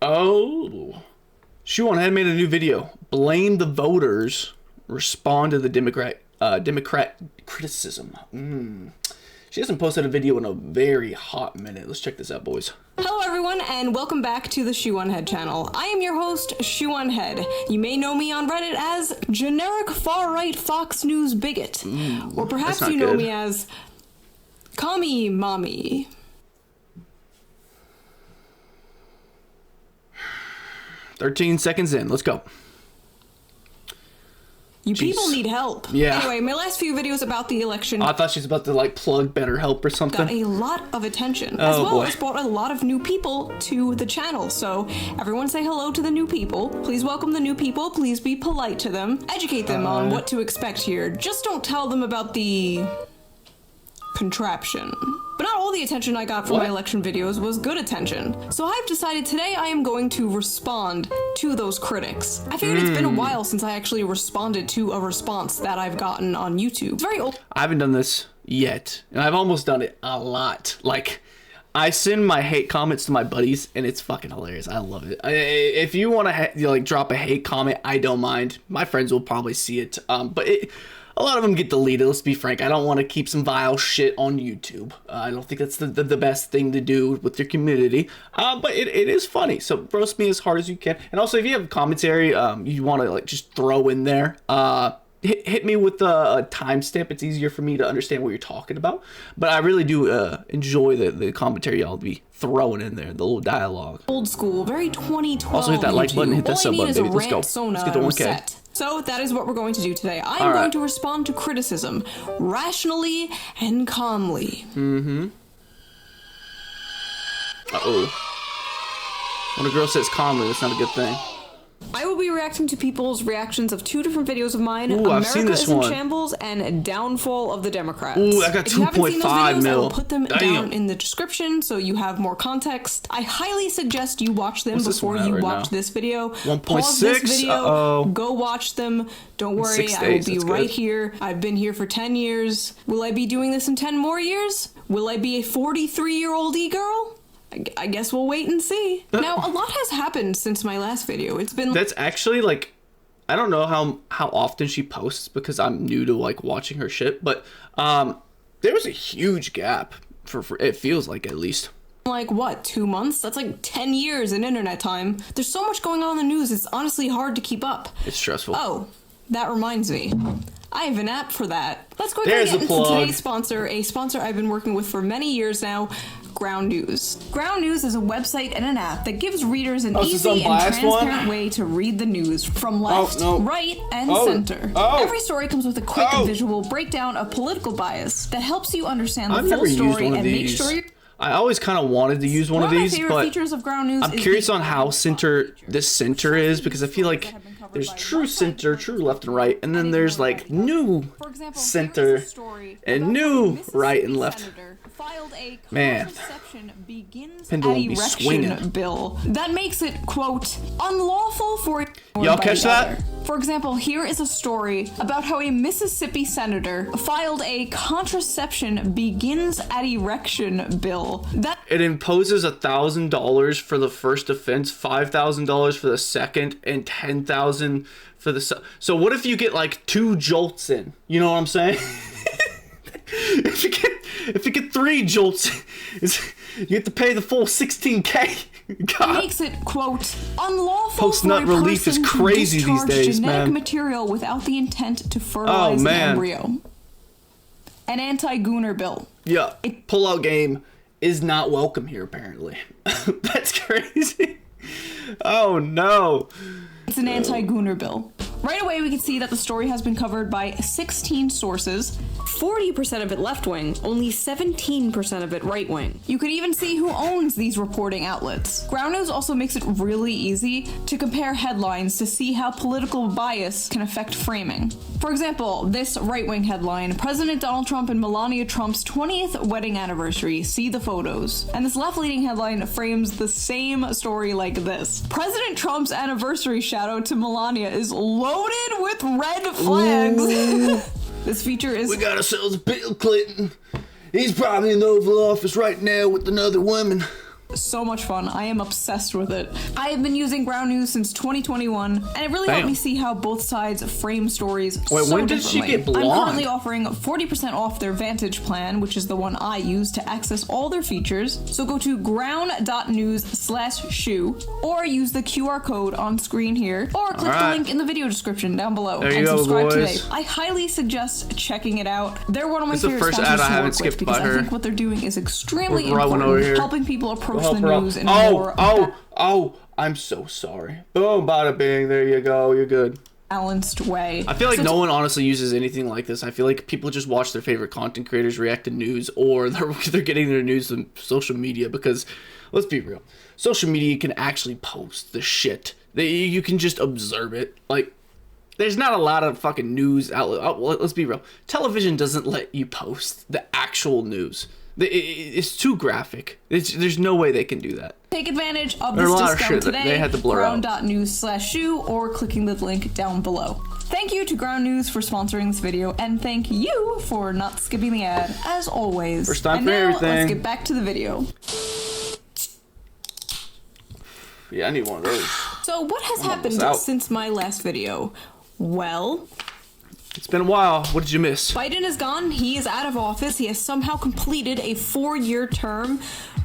Oh. Shoe0nHead made a new video. Blame the voters. Respond to the Democrat criticism. She hasn't posted a video in a very hot minute. Let's check this out, boys. Hello everyone, and welcome back to the Shoe0nHead channel. I am your host, Shoe0nHead. You may know me on Reddit as generic far-right Fox News bigot. Or perhaps you know me as Commie Mommy. "13 seconds in. Let's go." You people need help. Yeah. Anyway, my last few videos about the election... I thought she's about to, like, plug BetterHelp or something. ...got a lot of attention. As well as brought a lot of new people to the channel. So, everyone say hello to the new people. Please welcome the new people. Please be polite to them. Educate them on what to expect here. Just don't tell them about the... contraption. But not all the attention I got from my election videos was good attention. So I've decided today I am going to respond to those critics. I figured it's been a while since I actually responded to a response that I've gotten on YouTube. It's very old. I haven't done this yet, and I've almost done it a lot. Like, I send my hate comments to my buddies, and it's fucking hilarious. I love it. If you want to like drop a hate comment, I don't mind. My friends will probably see it, but a lot of them get deleted, let's be frank. I don't want to keep some vile shit on YouTube. I don't think that's the best thing to do with your community. But it is funny, so roast me as hard as you can. And also, if you have commentary you want to like just throw in there, hit me with a timestamp. It's easier for me to understand what you're talking about. But I really do enjoy the commentary y'all be throwing in there, the little dialogue. Old school, very 2012 Also hit that like button, hit that sub button, baby. Let's go. Let's get to 1K. So that is what we're going to do today. I'm going to respond to criticism rationally and calmly. Uh-oh. When a girl says calmly, that's not a good thing. I will be reacting to people's reactions of two different videos of mine. Ooh, I've seen this one. America is in Shambles and Downfall of the Democrats. Ooh, I got 2.5 mil. I will put them down in the description so you have more context. I highly suggest you watch them before you watch this video. 1.6. Pause this video, go watch them. Don't worry, I will be right here. I've been here for 10 years. Will I be doing this in 10 more years? Will I be a 43-year-old e-girl? I guess we'll wait and see. Now, a lot has happened since my last video. It's been... That's actually, like... I don't know how often she posts because I'm new to, like, watching her shit. But, there was a huge gap for it feels like, at least. Like, what, 2 months? That's like 10 years in internet time. There's so much going on in the news, it's honestly hard to keep up. It's stressful. Oh, that reminds me. I have an app for that. Let's quickly get into today's sponsor, a sponsor I've been working with for many years now, Ground News. Ground News is a website and an app that gives readers an easy and transparent way to read the news from left, right, and center. Every story comes with a quick visual breakdown of political bias that helps you understand the full story and make sure you're... I always kind of wanted to use one of these, but I'm curious on how this center is, because I feel like there's true center, true left and right, and then there's like new center and new right and left. Man, pendulum be swinging. Bill that makes it, quote, unlawful for... Y'all catch that? For example, here is a story about how a Mississippi senator filed a contraception begins at erection bill. That it imposes $1,000 for the first offense, $5,000 for the second, and $10,000 for the... So what if you get like 2 jolts in? You know what I'm saying? If you get 3 jolts, you have to pay the full 16K. God. It makes it, quote, unlawful post-nut relief is crazy these days, genetic man. material without the intent to fertilize an embryo. An anti-gooner bill. Yeah, pull-out game is not welcome here, apparently. That's crazy. Oh, no. It's an anti-gooner bill. Right away, we can see that the story has been covered by 16 sources, 40% of it left-wing, only 17% of it right-wing. You could even see who owns these reporting outlets. Ground News also makes it really easy to compare headlines to see how political bias can affect framing. For example, this right-wing headline, President Donald Trump and Melania Trump's 20th wedding anniversary, see the photos. And this left-leaning headline frames the same story like this. President Trump's anniversary shout-out to Melania is loaded with red flags. This feature is... We got ourselves Bill Clinton. He's probably in the Oval Office right now with another woman. so much fun. I am obsessed with it. I have been using Ground News since 2021, and it really helped me see how both sides frame stories so when did she get blonde? I'm currently offering 40% off their Vantage plan, which is the one I use to access all their features. So go to ground.news/shoe, or use the QR code on screen here, or click the link in the video description down below and subscribe today. I highly suggest checking it out. They're one of my favorite sponsors to work with because I think what they're doing is extremely important, helping people approach the news in a more I'm so sorry. Boom, bada bing, there you go, you're good. Balanced way. I feel like no one honestly uses anything like this. I feel like people just watch their favorite content creators react to news, or they're getting their news from social media, because let's be real, social media can actually post the shit. You can just observe it. Like, there's not a lot of fucking news outlet. Let's be real. Television doesn't let you post the actual news. It's too graphic. There's no way they can do that. Take advantage of this discount today. They had to blur out. Ground.news/shoe, or clicking the link down below. Thank you to Ground News for sponsoring this video, and thank you for not skipping the ad, as always. First time for everything. Let's get back to the video. Yeah, I need one of those. So what has happened since my last video? Well, it's been a while. What did you miss? Biden is gone. He is out of office. He has somehow completed a 4-year term,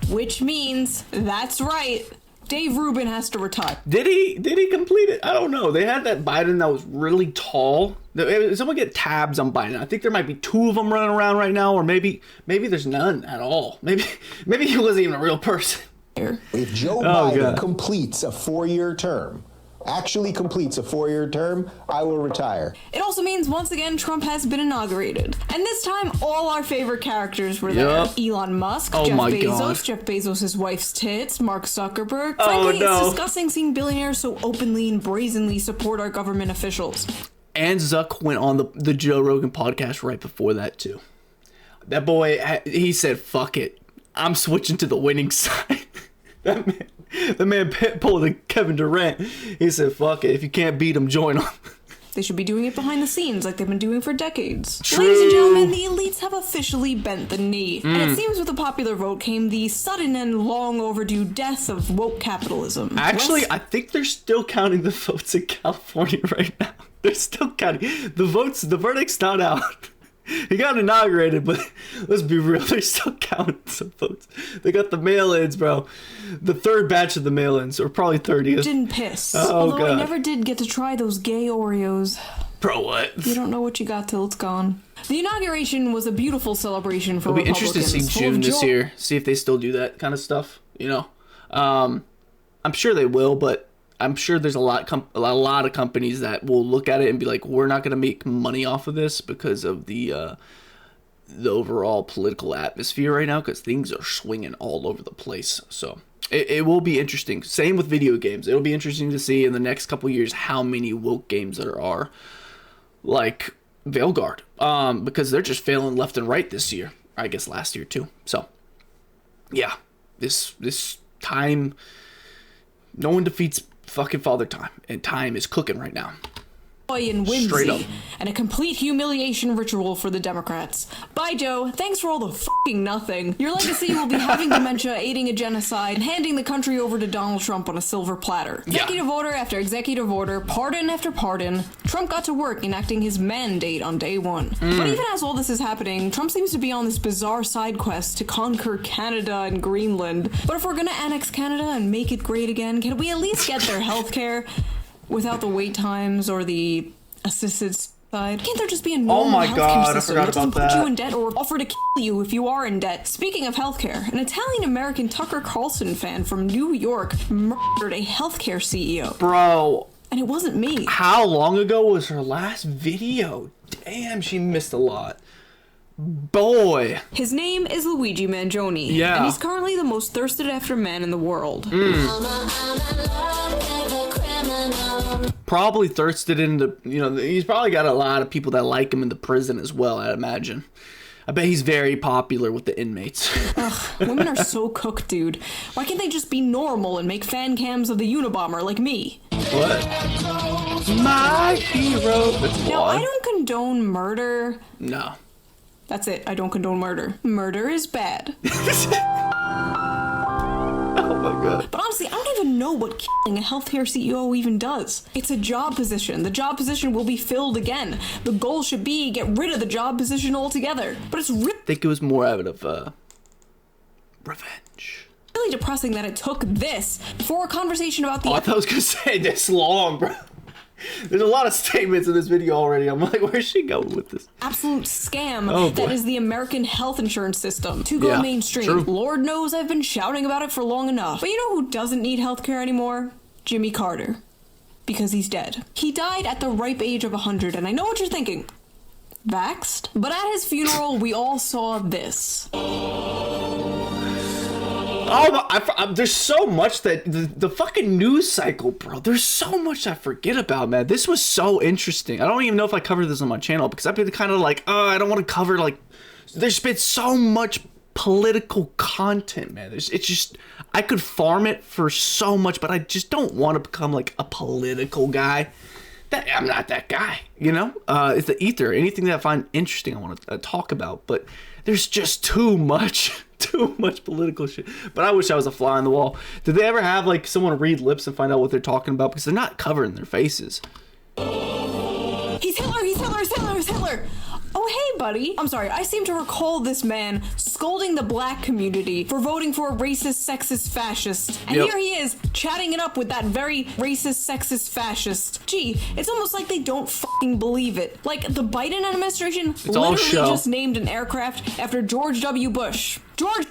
which means, that's right, Dave Rubin has to retire. Did he complete it? I don't know. They had that Biden that was really tall. Someone get tabs on Biden. I think there might be 2 of them running around right now, or maybe there's none at all. Maybe he wasn't even a real person. If Joe Biden completes a 4-year term, actually completes a 4-year term, I will retire. It also means, once again, Trump has been inaugurated. And this time, all our favorite characters were there. Elon Musk, Jeff Bezos' wife's tits, Mark Zuckerberg. Frankly, it's disgusting seeing billionaires so openly and brazenly support our government officials. And Zuck went on the Joe Rogan podcast right before that, too. That boy, he said, fuck it. I'm switching to the winning side. The man pulled a Kevin Durant. He said, fuck it. If you can't beat him, join him. They should be doing it behind the scenes like they've been doing for decades. True. Ladies and gentlemen, the elites have officially bent the knee. And it seems with the popular vote came the sudden and long overdue death of woke capitalism. Actually, I think they're still counting the votes in California right now. They're still counting. The verdict's not out. He got inaugurated, but let's be real, they're still counting some votes. They got the mail-ins, bro. The 3rd batch of the mail-ins, or probably 30th. Didn't piss. Oh, Although I never did get to try those gay Oreos. Bro, what? You don't know what you got till it's gone. The inauguration was a beautiful celebration for Republicans. It'll be interesting to see June this year, see if they still do that kind of stuff, you know? I'm sure they will, but I'm sure there's a lot of companies that will look at it and be like, we're not going to make money off of this because of the overall political atmosphere right now, because things are swinging all over the place. So it will be interesting. Same with video games. It'll be interesting to see in the next couple years how many woke games there are, like Veilguard, because they're just failing left and right this year. I guess last year too. So yeah, this time, no one defeats fucking Father Time, and time is cooking right now. And whimsy, and a complete humiliation ritual for the Democrats. Bye, Joe. Thanks for all the fucking nothing. Your legacy will be having dementia, aiding a genocide, and handing the country over to Donald Trump on a silver platter. Executive order after executive order, pardon after pardon. Trump got to work enacting his mandate on day 1. But even as all this is happening, Trump seems to be on this bizarre side quest to conquer Canada and Greenland. But if we're gonna annex Canada and make it great again, can we at least get their healthcare without the wait times or the assisted side? Can't there just be a normal healthcare system that doesn't put you in debt or offer to kill you if you are in debt? Speaking of healthcare, an Italian-American Tucker Carlson fan from New York murdered a healthcare CEO. Bro. And it wasn't me. How long ago was her last video? Damn, she missed a lot. Boy. His name is Luigi Mangione. Yeah. And he's currently the most thirsted after man in the world. Probably thirsted into, he's probably got a lot of people that like him in the prison as well, I'd imagine. I bet he's very popular with the inmates. Ugh, women are so cooked, dude. Why can't they just be normal and make fan cams of the Unabomber like me? What? My hero. Now, I don't condone murder. No. That's it. I don't condone murder. Murder is bad. my god. But honestly, I don't even know what killing a healthcare CEO even does. It's a job position. The job position will be filled again. The goal should be get rid of the job position altogether. But it's I think it was more out of revenge. Really depressing that it took this for a conversation about the. I thought I was gonna say this long, bro. There's a lot of statements in this video already. I'm like, where's she going with this? Absolute scam that is the American health insurance system to go mainstream. True. Lord knows I've been shouting about it for long enough. But you know who doesn't need healthcare anymore? Jimmy Carter. Because he's dead. He died at the ripe age of 100, and I know what you're thinking. Vaxxed? But at his funeral, we all saw this. Oh, there's so much that the fucking news cycle, bro. There's so much I forget about, man. This was so interesting. I don't even know if I covered this on my channel because I've been kind of like, oh, I don't want to cover like. There's been so much political content, man. It's just I could farm it for so much, but I just don't want to become like a political guy. I'm not that guy, you know. It's the ether. Anything that I find interesting, I want to talk about, but there's just too much political shit. But I wish I was a fly on the wall. Did they ever have like someone read lips and find out what they're talking about? Because they're not covering their faces. He's Hitler, he's Hitler, he's Hitler, he's Hitler. Oh, hey, buddy. I'm sorry, I seem to recall this man scolding the black community for voting for a racist, sexist, fascist. And here he is, chatting it up with that very racist, sexist, fascist. Gee, it's almost like they don't fucking believe it. Like, the Biden administration literally just named an aircraft after George W. Bush. George...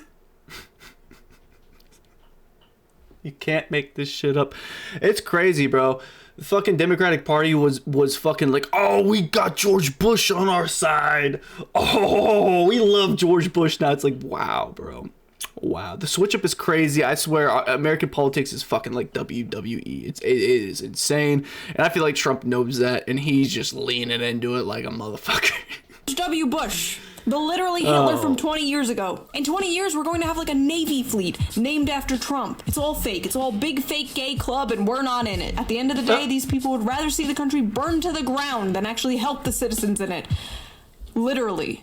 You can't make this shit up. It's crazy, bro. The fucking Democratic Party was fucking like, oh, we got George Bush on our side. Oh, we love George Bush now. It's like, wow, bro. Wow. The switch up is crazy. I swear, American politics is fucking like WWE. It is insane. And I feel like Trump knows that, and he's just leaning into it like a motherfucker. George W. Bush. The literally Hitler from 20 years ago. In 20 years, we're going to have like a Navy fleet named after Trump. It's all fake. It's all big fake gay club and we're not in it. At the end of the day, these people would rather see the country burn to the ground than actually help the citizens in it. Literally.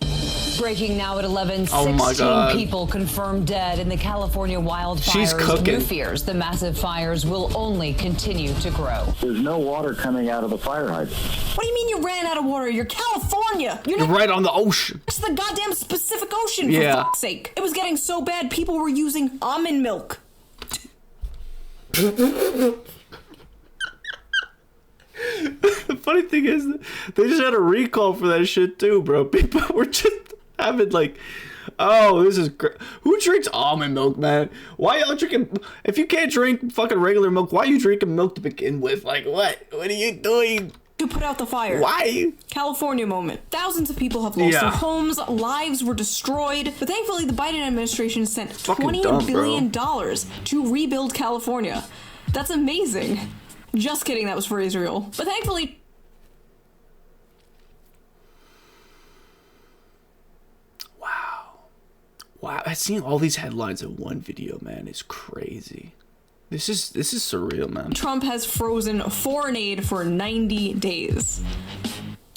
Breaking now at 11, 16 people confirmed dead in the California wildfires. She's cooking. New fears the massive fires will only continue to grow. There's no water coming out of the fire hydrant. What do you mean you ran out of water? You're California. You're right on the ocean. It's the goddamn Pacific Ocean, for fuck's sake. It was getting so bad, people were using almond milk. The funny thing is, they just had a recall for that shit too, bro. People were just having like, oh, this is who drinks almond milk, man? Why y'all drinking? If you can't drink fucking regular milk, why are you drinking milk to begin with? Like, what? What are you doing? To put out the fire. Why? California moment. Thousands of people have lost their homes, lives were destroyed, but thankfully the Biden administration sent $20 billion to rebuild California. That's amazing. Just kidding, that was for Israel. But thankfully... Wow, I've seen all these headlines in one video, man. It's crazy. This is surreal, man. Trump has frozen foreign aid for 90 days.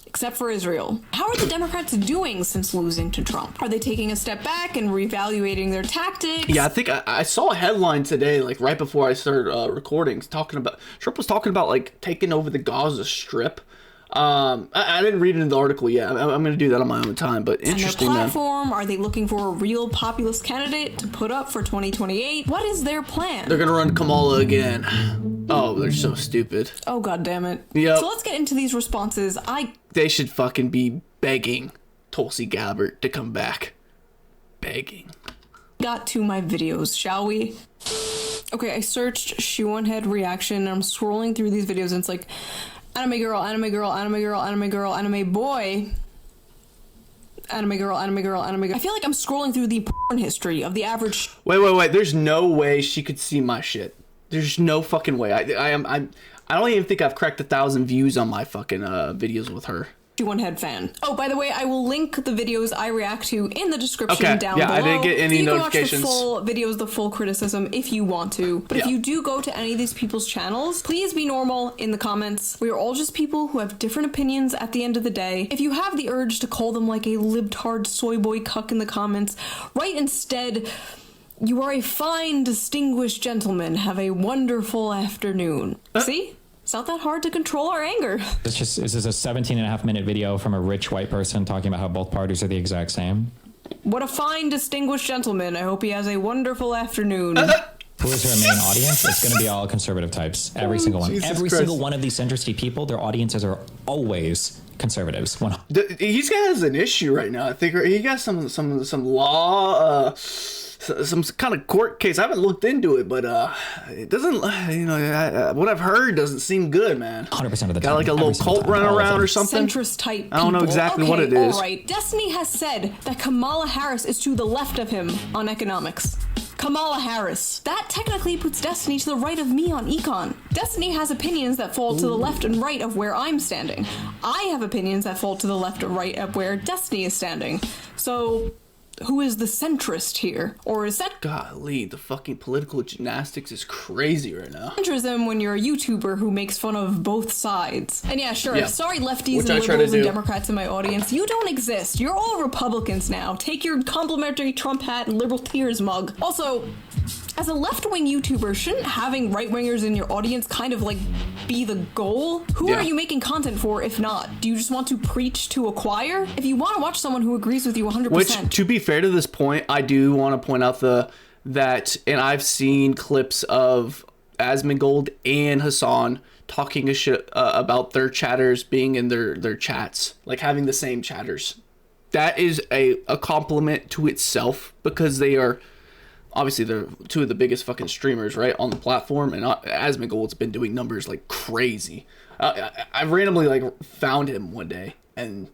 Except for Israel. How are the Democrats doing since losing to Trump? Are they taking a step back and reevaluating their tactics? Yeah, I think I saw a headline today, like right before I started recording, talking about Trump was talking about like taking over the Gaza Strip. I didn't read into the article yet. I'm going to do that on my own time, but interesting. And their platform, are they looking for a real populist candidate to put up for 2028? What is their plan? They're going to run Kamala again. Oh, they're so stupid. Oh, God damn it. Yep. So let's get into these responses. They should fucking be begging Tulsi Gabbard to come back. Begging. Got to my videos, shall we? Okay, I searched Shoe0nHead reaction, and I'm scrolling through these videos, and it's like, anime girl, anime girl, anime girl, anime girl, anime boy, anime girl, anime girl, anime girl. I feel like I'm scrolling through the porn history of the average. Wait. There's no way she could see my shit. There's no fucking way. I don't even think I've cracked 1,000 views on my fucking videos with her. Shoe0nHead fan. Oh, by the way, I will link the videos I react to in the description down below. I didn't get any notifications. You can watch the full videos, the full criticism if you want to. But if you do go to any of these people's channels, please be normal in the comments. We are all just people who have different opinions at the end of the day. If you have the urge to call them like a libtard soy boy cuck in the comments, write instead, You are a fine, distinguished gentleman. Have a wonderful afternoon. See? It's not that hard to control our anger. This is a 17.5-minute video from a rich white person talking about how both parties are the exact same. What a fine, distinguished gentleman. I hope he has a wonderful afternoon. Who is their main audience? It's going to be all conservative types. Every single one. Every single one of these centristy people, their audiences are always conservatives. He's got an issue right now. I think he got some law, some kind of court case. I haven't looked into it, but it doesn't. What I've heard doesn't seem good, man. 100% of the time. Got like a little cult running around or something. Centrist type people. I don't know exactly what it is. All right. Destiny has said that Kamala Harris is to the left of him on economics. Kamala Harris. That technically puts Destiny to the right of me on econ. Destiny has opinions that fall to the left and right of where I'm standing. I have opinions that fall to the left or right of where Destiny is standing. So, who is the centrist here? Or is that... Golly, the fucking political gymnastics is crazy right now. Centrism when you're a YouTuber who makes fun of both sides. And yeah, sure, sorry lefties Which and liberals and Democrats in my audience, you don't exist. You're all Republicans now. Take your complimentary Trump hat and liberal tears mug. Also, as a left-wing YouTuber, shouldn't having right-wingers in your audience kind of like be the goal? Who are you making content for if not? Do you just want to preach to a choir? If you want to watch someone who agrees with you 100%. Which, to be fair to this point, I do want to point out that, and I've seen clips of Asmongold and Hassan talking a shit about their chatters being in their chats, like having the same chatters. That is a compliment to itself, because they are... Obviously, they're two of the biggest fucking streamers, right, on the platform, and Asmongold's been doing numbers like crazy. I randomly like found him one day, and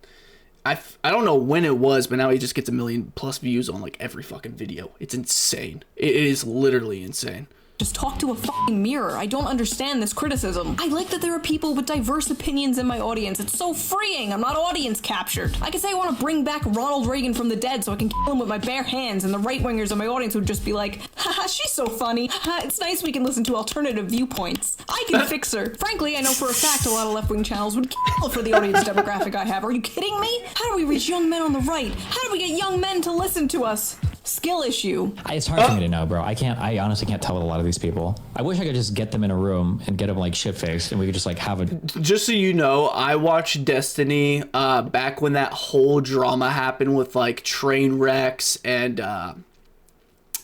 I don't know when it was, but now he just gets 1 million+ views on like every fucking video. It's insane. It is literally insane. Just talk to a fucking mirror. I don't understand this criticism. I like that there are people with diverse opinions in my audience. It's so freeing. I'm not audience captured. I can say I want to bring back Ronald Reagan from the dead so I can kill him with my bare hands, and the right-wingers in my audience would just be like, haha, she's so funny. It's nice we can listen to alternative viewpoints. I can fix her. Frankly, I know for a fact a lot of left-wing channels would kill for the audience demographic I have. Are you kidding me? How do we reach young men on the right? How do we get young men to listen to us? Skill issue. It's hard for me to know, bro. I honestly can't tell with a lot of these people. I wish I could just get them in a room and get them like shit-faced, and we could just like have a... Just so you know, I watched Destiny back when that whole drama happened with like train wrecks and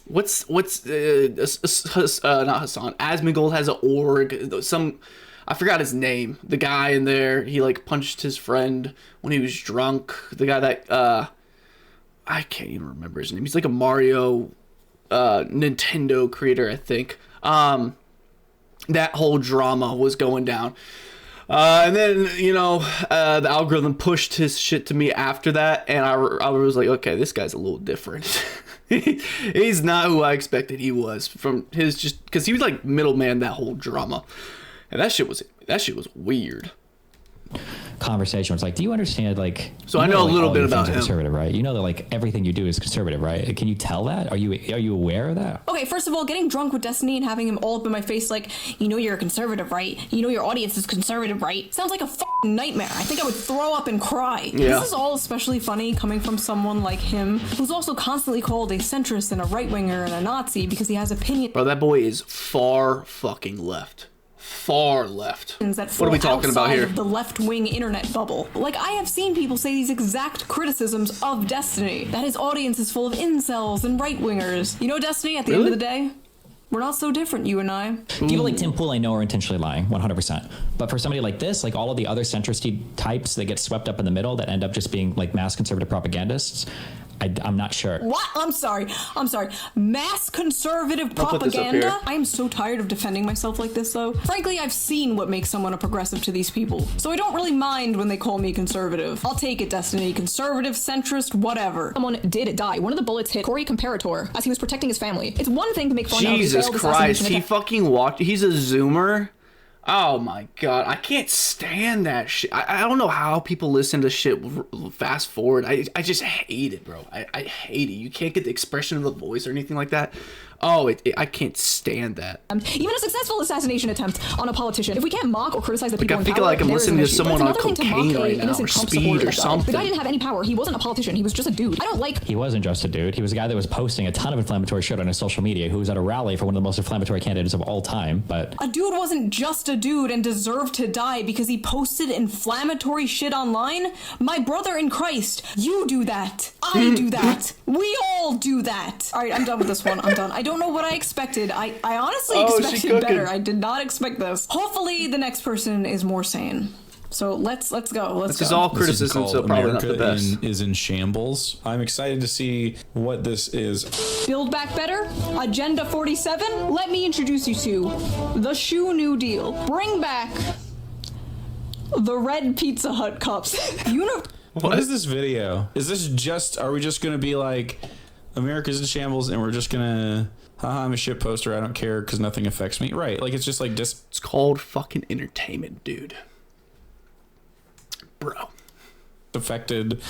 what's not Hassan. Asmongold has an org. I forgot his name. The guy in there, he like punched his friend when he was drunk. The guy that I can't even remember his name. He's like a Mario Nintendo creator, I think. That whole drama was going down. And then, the algorithm pushed his shit to me after that. And I was like, okay, this guy's a little different. He's not who I expected he was from his just... Because he was like middleman that whole drama. And that shit was weird. Conversation was like, do you understand, like... So I know a little bit about him. Conservative, right? You know that like everything you do is conservative, right? Can you tell that? Are you aware of that? Okay, first of all, getting drunk with Destiny and having him all up in my face like, you're a conservative, right? Your audience is conservative, right? Sounds like a fucking nightmare. I think I would throw up and cry. Yeah. This is all especially funny coming from someone like him, who's also constantly called a centrist and a right-winger and a Nazi because he has opinions. Bro, that boy is far fucking left. Far left. What are we talking about here? The left-wing internet bubble. Like, I have seen people say these exact criticisms of Destiny, that his audience is full of incels and right-wingers. Destiny, at the end of the day, we're not so different, you and I. People like Tim Pool I know are intentionally lying, 100%. But for somebody like this, like all of the other centrist types that get swept up in the middle that end up just being like mass conservative propagandists, I'm not sure. What? I'm sorry. Mass conservative propaganda? I am so tired of defending myself like this, though. Frankly, I've seen what makes someone a progressive to these people. So I don't really mind when they call me conservative. I'll take it, Destiny. Conservative, centrist, whatever. Someone did die. One of the bullets hit Corey Comparator as he was protecting his family. It's one thing to make fun of his failed assassination. Jesus Christ, he fucking walked. He's a Zoomer. Oh my god, I can't stand that shit. I don't know how people listen to shit fast forward. I just hate it, bro. I hate it. You can't get the expression of the voice or anything like that. Oh, I can't stand that. Even a successful assassination attempt on a politician. If we can't mock or criticize the people in power, I feel like I'm listening to someone on cocaine right now, or Trump speed or something. The guy didn't have any power. He wasn't a politician. He was just a dude. I don't like... He wasn't just a dude. He was a guy that was posting a ton of inflammatory shit on his social media, who was at a rally for one of the most inflammatory candidates of all time, but... A dude wasn't just a dude and deserved to die because he posted inflammatory shit online? My brother in Christ, you do that. I do that. We all do that. All right, I'm done with this one. I'm done. I don't know what I expected. I honestly expected better. I did not expect this. Hopefully the next person is more sane. So let's go. This is all criticism, so probably not the best. Is in shambles. I'm excited to see what this is. Build Back Better, Agenda 47. Let me introduce you to the Shoe New Deal. Bring back the red Pizza Hut cups. What is this video? Is this just, are we just going to be like, America's in shambles and we're just going to, haha, I'm a shit poster, I don't care because nothing affects me? Right, like it's just like this. It's called fucking entertainment, dude. Bro. Affected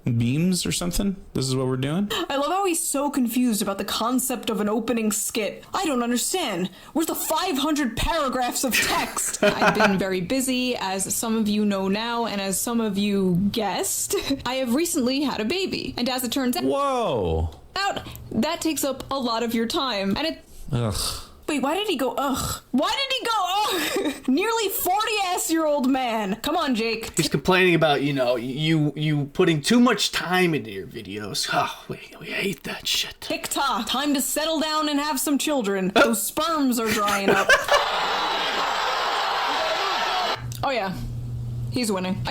beams or something? This is what we're doing? I love how he's so confused about the concept of an opening skit. I don't understand. Where's the 500 paragraphs of text? I've been very busy, as some of you know now, and as some of you guessed. I have recently had a baby, and as it turns out... Whoa! That takes up a lot of your time, and it... Ugh. Wait, why did he go, ugh? Why did he go, ugh? Nearly 40-ass-year-old man. Come on, Jake. He's complaining about, you putting too much time into your videos. Oh, we hate that shit. TikTok, time to settle down and have some children. Those sperms are drying up. Oh, yeah. He's winning.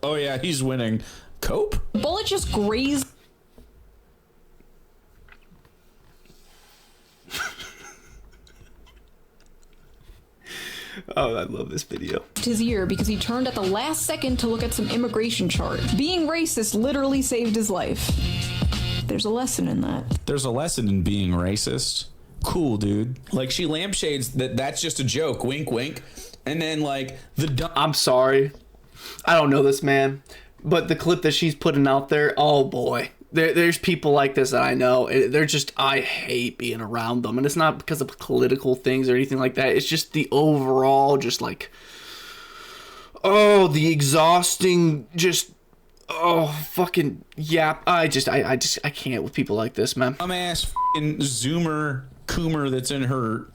Oh, yeah, he's winning. Cope? Bullet just grazed... Oh, I love this video. His ear because he turned at the last second to look at some immigration chart. Being racist literally saved his life. There's a lesson in that. There's a lesson in being racist. Cool, dude. Like, she lampshades that's just a joke. Wink, wink. And then, like, I'm sorry. I don't know this man. But the clip that she's putting out there, oh boy. There's people like this that I know. They're just, I hate being around them. And it's not because of political things or anything like that. It's just the overall, just like, oh, the exhausting, just, oh, fucking yap. I can't with people like this, man. Dumbass f***ing Zoomer Coomer that's in her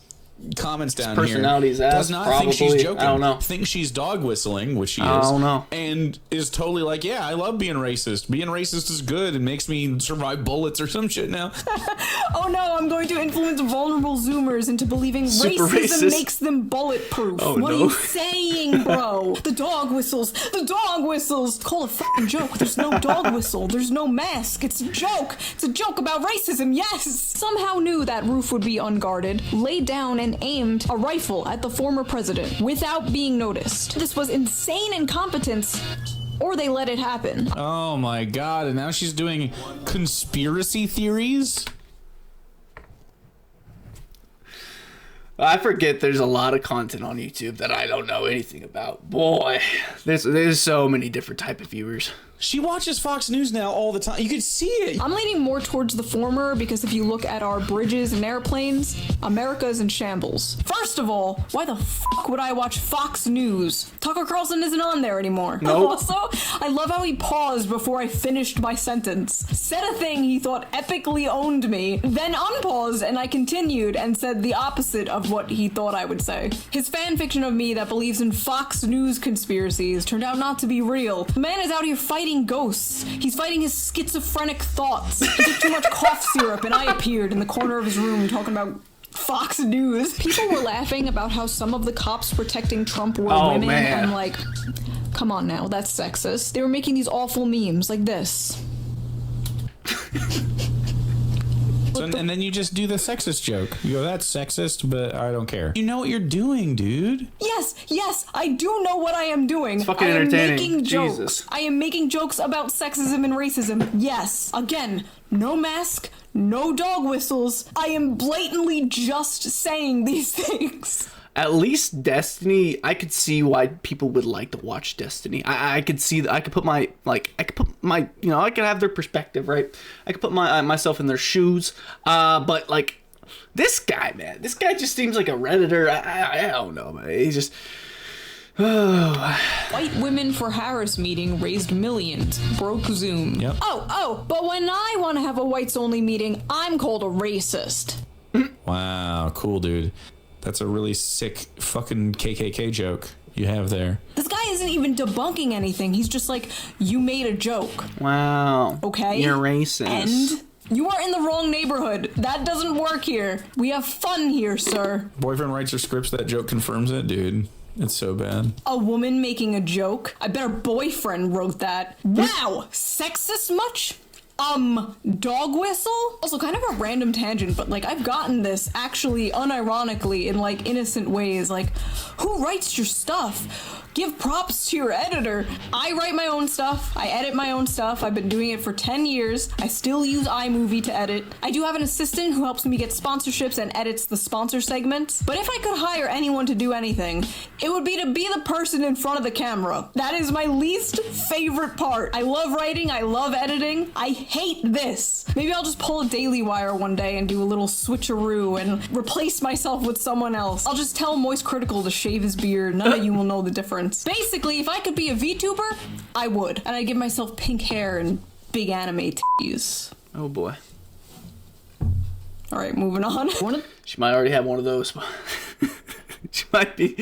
comments down here personality's ass, does not probably. think she's joking. I don't know. Thinks she's dog whistling, which she is. I don't know. And is totally like, yeah, I love being racist. Being racist is good. It makes me survive bullets or some shit now. Oh no, I'm going to influence vulnerable Zoomers into believing Super racism racist. makes them bulletproof. Oh, what no. are you saying, bro? The dog whistles. The dog whistles. Call it a fucking joke. There's no dog whistle. There's no mask. It's a joke. It's a joke about racism, yes! Somehow knew that roof would be unguarded, laid down and aimed a rifle at the former president without being noticed. This was insane incompetence, or they let it happen. Oh my god, and now she's doing conspiracy theories? I forget there's a lot of content on YouTube that I don't know anything about. Boy, there's so many different type of viewers. She watches Fox News now all the time. You can see it. I'm leaning more towards the former because if you look at our bridges and airplanes, America's in shambles. First of all, why the fuck would I watch Fox News? Tucker Carlson isn't on there anymore. Nope. Also, I love how he paused before I finished my sentence. Said a thing he thought epically owned me, then unpaused and I continued and said the opposite of what he thought I would say. His fan fiction of me that believes in Fox News conspiracies turned out not to be real. The man is out here fighting ghosts. He's fighting his schizophrenic thoughts. He took too much cough syrup and I appeared in the corner of his room talking about Fox News. People were laughing about how some of the cops protecting Trump were women. Man. I'm like, come on now, that's sexist. They were making these awful memes like this. And then you just do the sexist joke. You go, that's sexist, but I don't care. You know what you're doing, dude. Yes, I do know what I am doing. It's fucking I am entertaining. making jokes. Jesus. I am making jokes about sexism and racism. Yes. Again, no mask, no dog whistles. I am blatantly just saying these things. at least Destiny, I could see why people would like to watch Destiny. I could see that. I could put my you know, I could have their perspective, right? I could put myself in their shoes. But like this guy, man, this guy just seems like a Redditor. I don't know, man. He's just. White Women for Harris meeting raised millions, broke Zoom. Yep. But when I want to have a whites only meeting, I'm called a racist. Wow, cool, dude. That's a really sick fucking KKK joke you have there. This guy isn't even debunking anything. He's just like, you made a joke. Wow. Okay? You're racist. And you are in the wrong neighborhood. That doesn't work here. We have fun here, sir. Boyfriend writes your scripts, that joke confirms it, dude. It's so bad. A woman making a joke? I bet her boyfriend wrote that. Wow! Sexist much? Dog whistle? Also, kind of a random tangent, but like, I've gotten this actually unironically in like innocent ways. Like, who writes your stuff? Give props to your editor. I write my own stuff. I edit my own stuff. I've been doing it for 10 years. I still use iMovie to edit. I do have an assistant who helps me get sponsorships and edits the sponsor segments. But if I could hire anyone to do anything, it would be to be the person in front of the camera. That is my least favorite part. I love writing. I love editing. I hate this. Maybe I'll just pull a Daily Wire one day and do a little switcheroo and replace myself with someone else. I'll just tell Moist Critical to shave his beard. None of you will know the difference. Basically, if I could be a VTuber, I would. And I'd give myself pink hair and big anime titties. Oh boy. Alright, moving on. She might already have one of those. She might be.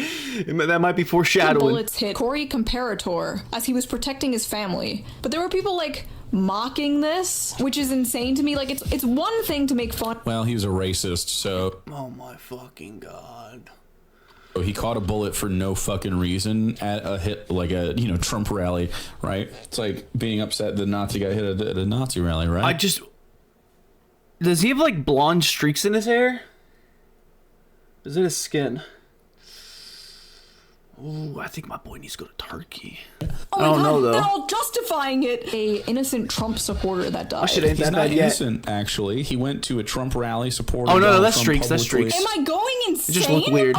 That might be foreshadowing. Bullets hit Corey Comparator as he was protecting his family. But there were people like mocking this, which is insane to me. Like, it's one thing to make fun. Well, he was a racist, so. Oh my fucking god. He caught a bullet for no fucking reason at a hit, like a, you know, Trump rally, right? It's like being upset the Nazi got hit at a Nazi rally, right? Does he have like blonde streaks in his hair? Is it his skin? Ooh, I think my boy needs to go to Turkey. Oh I don't know though. They're all justifying it. A innocent Trump supporter that died. Oh shit, ain't He's that not bad yet. innocent, actually. He went to a Trump rally supporting. Oh no, Donald that's Trump streaks. That's publicly. streaks. Am I going insane? It just looked weird.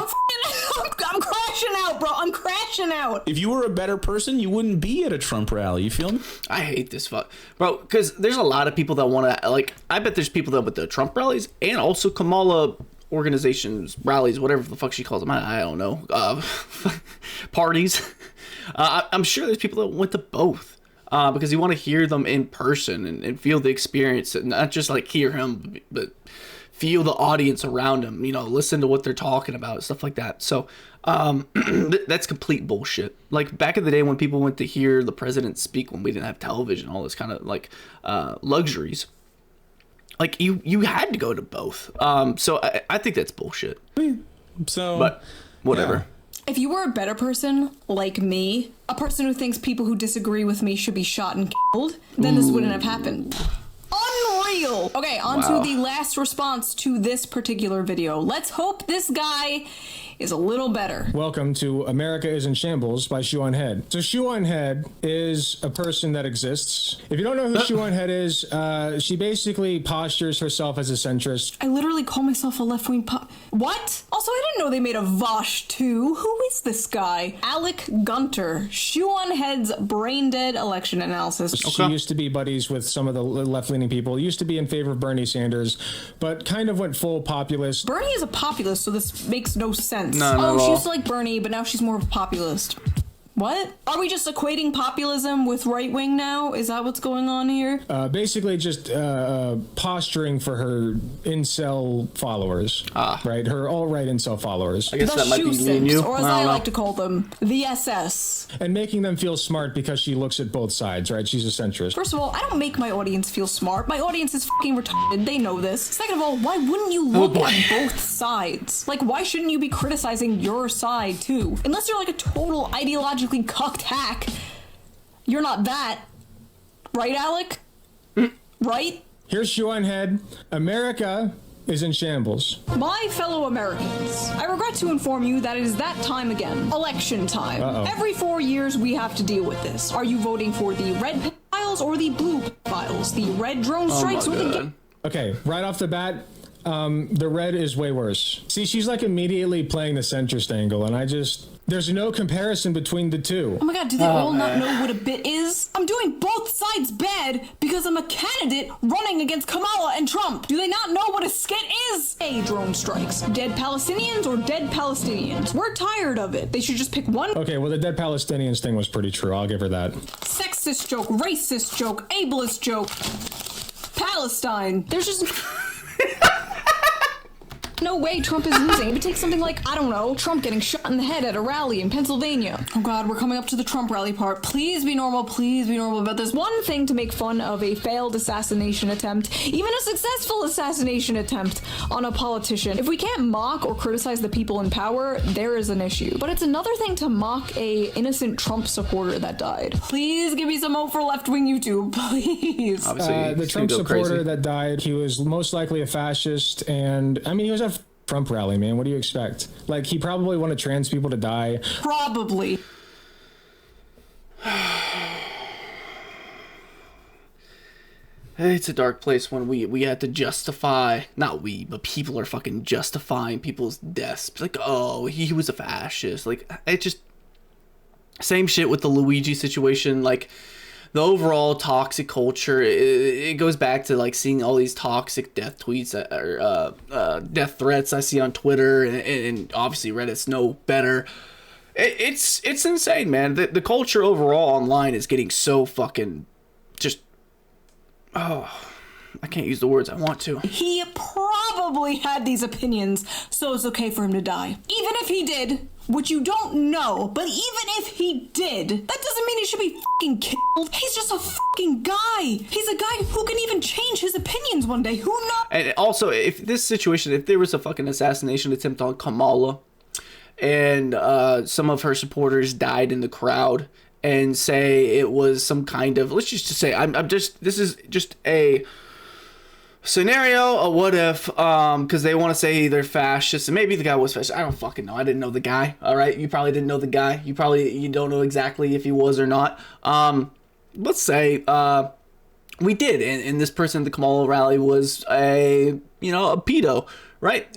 I'm crashing out, bro. I'm crashing out. If you were a better person, you wouldn't be at a Trump rally. You feel me? I hate this fuck, bro. Because there's a lot of people that want to like. I bet there's people that with the Trump rallies and also Kamala organizations rallies, whatever the fuck she calls them. I don't know. Parties. I'm sure there's people that went to both because you want to hear them in person and feel the experience, and not just like hear him, but feel the audience around him. You know, listen to what they're talking about, stuff like that. So that's complete bullshit. Like back in the day when people went to hear the president speak when we didn't have television, all this kind of like luxuries. Like you had to go to both. So I think that's bullshit. So, but whatever. Yeah. If you were a better person, like me, a person who thinks people who disagree with me should be shot and killed, then this wouldn't have happened. Unreal! Okay, on to the last response to this particular video. Let's hope this guy is a little better. Welcome to America is in Shambles by Shoe0nHead. So Shoe0nHead is a person that exists. If you don't know who Shoe0nHead is, she basically postures herself as a centrist. I literally call myself a left-wing What? Also, I didn't know they made a Vosh too. Who is this guy? Alec Gunter, Shoe0nHead's brain-dead election analysis. She used to be buddies with some of the left-leaning people, used to be in favor of Bernie Sanders, but kind of went full populist. Bernie is a populist, so this makes no sense. No, she used to like Bernie, but now she's more of a populist. What? Are we just equating populism with right wing now? Is that what's going on here? Basically just posturing for her incel followers. Right? Her alt-right incel followers. I guess the that might shoe be me and you. or as I like to call them, the SS. And making them feel smart because she looks at both sides, right? She's a centrist. First of all, I don't make my audience feel smart. My audience is fucking retarded. They know this. Second of all, why wouldn't you look at both sides? Like, why shouldn't you be criticizing your side too? Unless you're like a total ideologically cucked hack. You're not that. Right, Alec? Right? Here's Shoe0nHead. America is in shambles. My fellow Americans, I regret to inform you that it is that time again. Election time. Every 4 years we have to deal with this. Are you voting for the red files or the blue files? The red drone strikes or the... Okay, right off the bat, The red is way worse. See, she's like immediately playing the centrist angle, and there's no comparison between the two. Oh my god, do they all not know what a bit is? I'm doing both sides bad because I'm a candidate running against Kamala and Trump. Do they not know what a skit is? A drone strikes. Dead Palestinians or dead Palestinians? We're tired of it. They should just pick one. Okay, well, the dead Palestinians thing was pretty true. I'll give her that. Sexist joke, racist joke, ableist joke. Palestine. There's just... No way Trump is losing. It would take something like, I don't know, Trump getting shot in the head at a rally in Pennsylvania. Oh god, we're coming up to the Trump rally part. Please be normal about this. One thing to make fun of a failed assassination attempt, even a successful assassination attempt on a politician. If we can't mock or criticize the people in power, there is an issue. But it's another thing to mock a innocent Trump supporter that died. Please give me some hope for left-wing YouTube, please. The Trump supporter that died, he was most likely a fascist, and I mean, he was a Trump rally, man. What do you expect? Like, he probably wanted trans people to die. Probably. It's a dark place when we have to justify, not we, but people are fucking justifying people's deaths. Like, oh, he was a fascist. Like, it just, same shit with the Luigi situation. Like, the overall toxic culture, it goes back to like seeing all these toxic death tweets or death threats I see on Twitter, and obviously Reddit's no better. It's insane, man. The culture overall online is getting so fucking just, oh, I can't use the words I want to. He probably had these opinions, so it's okay for him to die. Even if he did, which you don't know, but even if he did, that doesn't mean he should be fucking killed. He's just a fucking guy. He's a guy who can even change his opinions one day. Who knows? And also, if this situation, if there was a fucking assassination attempt on Kamala, and some of her supporters died in the crowd, and say it was some kind of, let's just say, this is just a scenario, a what if, because they want to say they're fascist, and maybe the guy was fascist. I don't fucking know. I didn't know the guy. All right, you probably didn't know the guy. You don't know exactly if he was or not. Let's say we did, and this person at the Kamala rally was a pedo, right?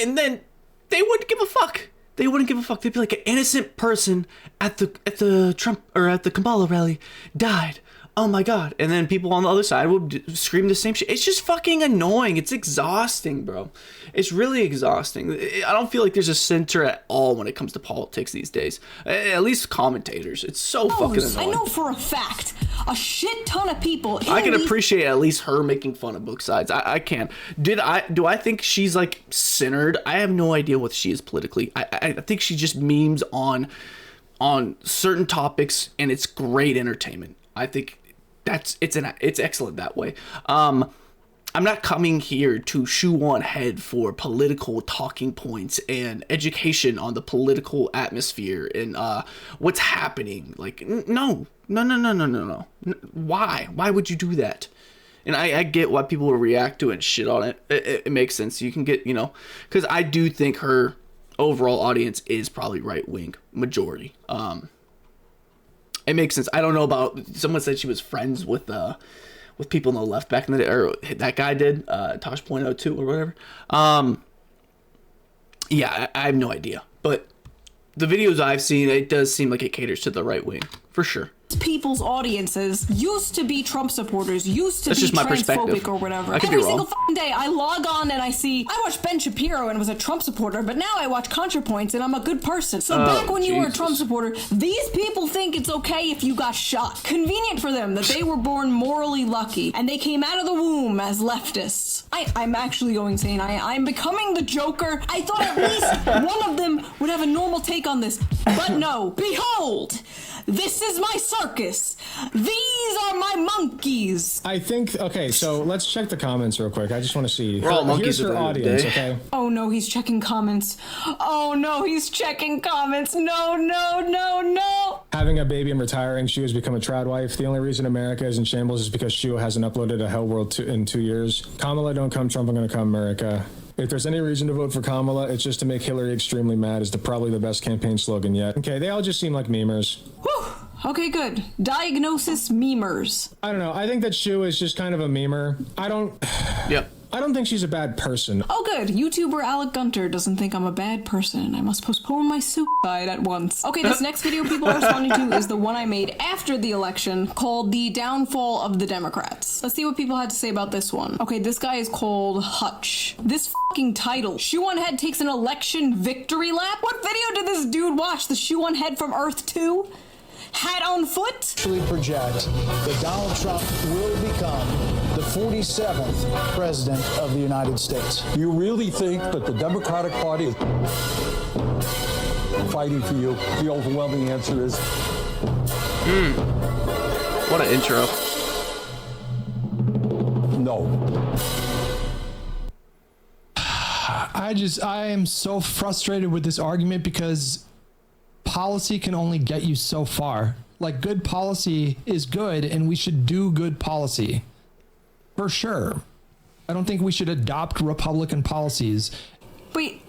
And then they wouldn't give a fuck. They wouldn't give a fuck. They'd be like, an innocent person at the Trump or at the Kamala rally died. Oh my god. And then people on the other side would scream the same shit. It's just fucking annoying. It's exhausting, bro. It's really exhausting. I don't feel like there's a center at all when it comes to politics these days. At least commentators. It's so fucking annoying. I know for a fact, a shit ton of people. I can appreciate at least her making fun of both sides. I can. Do I think she's like centered? I have no idea what she is politically. I think she just memes on certain topics, and it's great entertainment. I think it's excellent that way. I'm not coming here to Shoe0nHead for political talking points and education on the political atmosphere and what's happening. Like, no. Why would you do that? And I get why people will react to it and shit on it. It makes sense. You can get, because I do think her overall audience is probably right wing majority. It makes sense. I don't know about, someone said she was friends with people on the left back in the day, or that guy did, Tosh.02 or whatever. Yeah, I have no idea. But the videos I've seen, it does seem like it caters to the right wing, for sure. People's audiences used to be Trump supporters, used to be transphobic or whatever. Every single fucking day I log on and I watched Ben Shapiro and was a Trump supporter, but now I watch ContraPoints and I'm a good person. So back when you were a Trump supporter, these people think it's okay if you got shot. Convenient for them that they were born morally lucky and they came out of the womb as leftists. I'm actually going insane. I'm becoming the Joker. I thought at least one of them would have a normal take on this, but no. Behold! This is my circus. These are my monkeys. I think, okay, so let's check the comments real quick. I just want to see. We're all monkeys Here's her audience, okay? Oh no, he's checking comments. Oh no, he's checking comments. No. Having a baby and retiring, Shoe has become a trad wife. The only reason America is in shambles is because Shoe hasn't uploaded a Hell World in 2 years. Kamala, don't come Trump, I'm gonna come America. If there's any reason to vote for Kamala, it's just to make Hillary extremely mad is probably the best campaign slogan yet. Okay, they all just seem like memers. Whew. Okay, good. Diagnosis memers. I don't know. I think that Shoe is just kind of a memer. Yep. I don't think she's a bad person. Oh good, YouTuber Alec Gunter doesn't think I'm a bad person. I must postpone my suicide at once. Okay, this next video people are responding to is the one I made after the election called The Downfall of the Democrats. Let's see what people had to say about this one. Okay, this guy is called Hutch. This fucking title, Shoe0nHead takes an election victory lap? What video did this dude watch? The Shoe0nHead from Earth 2? Hat on foot? We project that Donald Trump will become the 47th president of the United States. You really think that the Democratic Party is fighting for you? The overwhelming answer is... What an intro. No. I am so frustrated with this argument because policy can only get you so far. Like, good policy is good and we should do good policy. For sure. I don't think we should adopt Republican policies. Wait,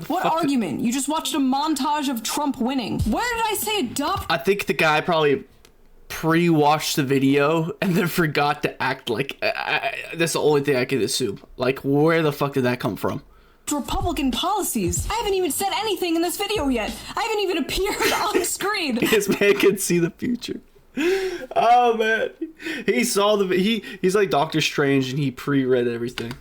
what argument? You just watched a montage of Trump winning. Where did I say adopt? I think the guy probably pre-watched the video and then forgot to act like... that's the only thing I can assume. Like, where the fuck did that come from? Republican policies. I haven't even said anything in this video yet. I haven't even appeared on screen. This man can see the future. Oh man, he saw he's like Doctor Strange and he pre-read everything.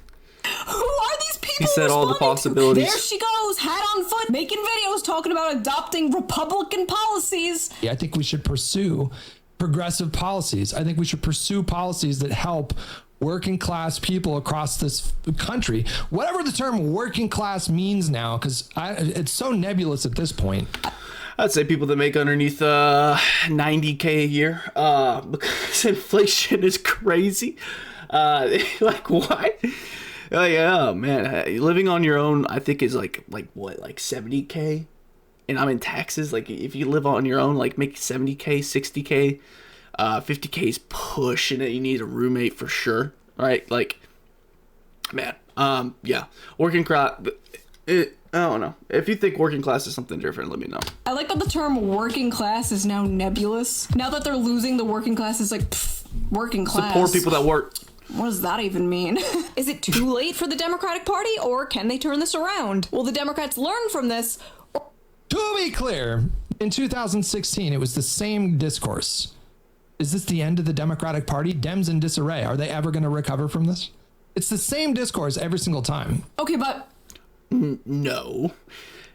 Who are these people? He said all the possibilities. There she goes, hat on foot, making videos talking about adopting Republican policies. I think we should pursue progressive policies. I think we should pursue policies that help working class people across this country, whatever the term working class means now, because it's so nebulous at this point. I'd say people that make underneath $90K a year, because inflation is crazy. Like what? Yeah, man, living on your own, I think is like what, like 70K, and I'm in taxes. Like if you live on your own, like make 70K, 60K. 50K is pushing it. You need a roommate for sure, right? Like, man, yeah, working class. I don't know. If you think working class is something different, let me know. I like that the term working class is now nebulous. Now that they're losing the working class, it's like working class. Support people that work. What does that even mean? Is it too late for the Democratic Party, or can they turn this around? Will the Democrats learn from this? To be clear, in 2016, it was the same discourse. Is this the end of the Democratic Party? Dems in disarray. Are they ever going to recover from this? It's the same discourse every single time. Okay, but... No.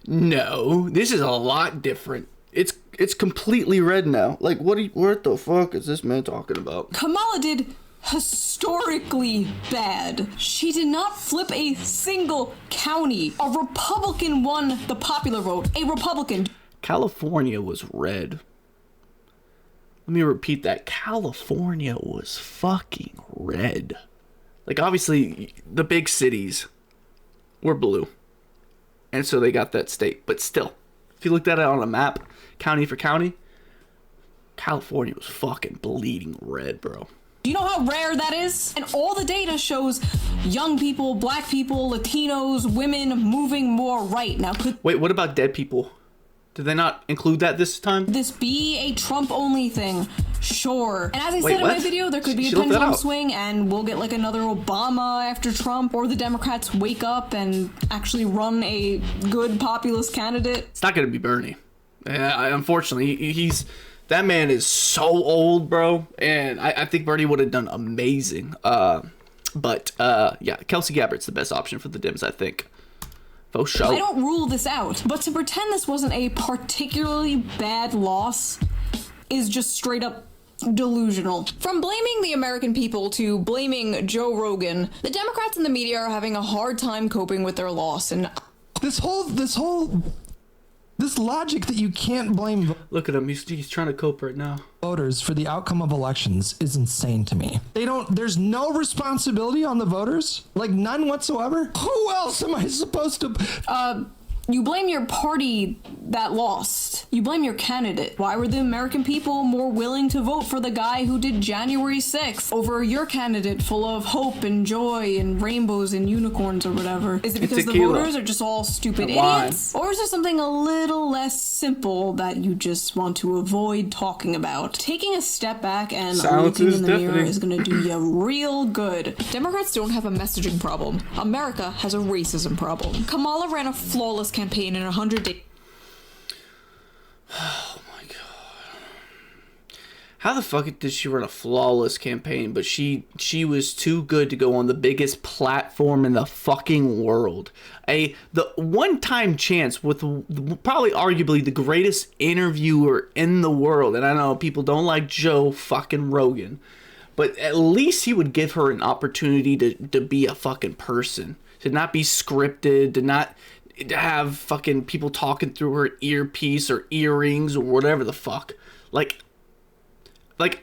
This is a lot different. It's completely red now. Like, what the fuck is this man talking about? Kamala did historically bad. She did not flip a single county. A Republican won the popular vote. A Republican. California was red. Let me repeat that. California was fucking red. Like, obviously, the big cities were blue. And so they got that state. But still, if you looked at it on a map, county for county, California was fucking bleeding red, bro. Do you know how rare that is? And all the data shows young people, black people, Latinos, women moving more right. Now, wait, what about dead people? Did they not include that this time? This be a Trump-only thing? Sure. And as I said in my video, there could be a pendulum swing and we'll get like another Obama after Trump, or the Democrats wake up and actually run a good populist candidate. It's not going to be Bernie. Unfortunately, that man is so old, bro. And I think Bernie would have done amazing. But yeah, Kelsey Gabbert's the best option for the Dems, I think. I don't rule this out, but to pretend this wasn't a particularly bad loss is just straight up delusional. From blaming the American people to blaming Joe Rogan, the Democrats and the media are having a hard time coping with their loss. And this logic that you can't blame... Look at him, he's trying to cope right now. ...voters for the outcome of elections is insane to me. There's no responsibility on the voters? Like, none whatsoever? Who else am I supposed to... You blame your party that lost. you blame your candidate. Why were the American people more willing to vote for the guy who did January 6th over your candidate full of hope and joy and rainbows and unicorns or whatever? Is it because the voters are just all stupid idiots? Or is there something a little less simple that you just want to avoid talking about? Taking a step back and looking in the mirror is going to do you real good. Democrats don't have a messaging problem. America has a racism problem. Kamala ran a flawless campaign in 100 days. Oh my god. How the fuck did she run a flawless campaign, but she was too good to go on the biggest platform in the fucking world. The one-time chance with probably arguably the greatest interviewer in the world. And I know people don't like Joe fucking Rogan, but at least he would give her an opportunity to be a fucking person, to not be scripted, to not have fucking people talking through her earpiece or earrings or whatever the fuck. Like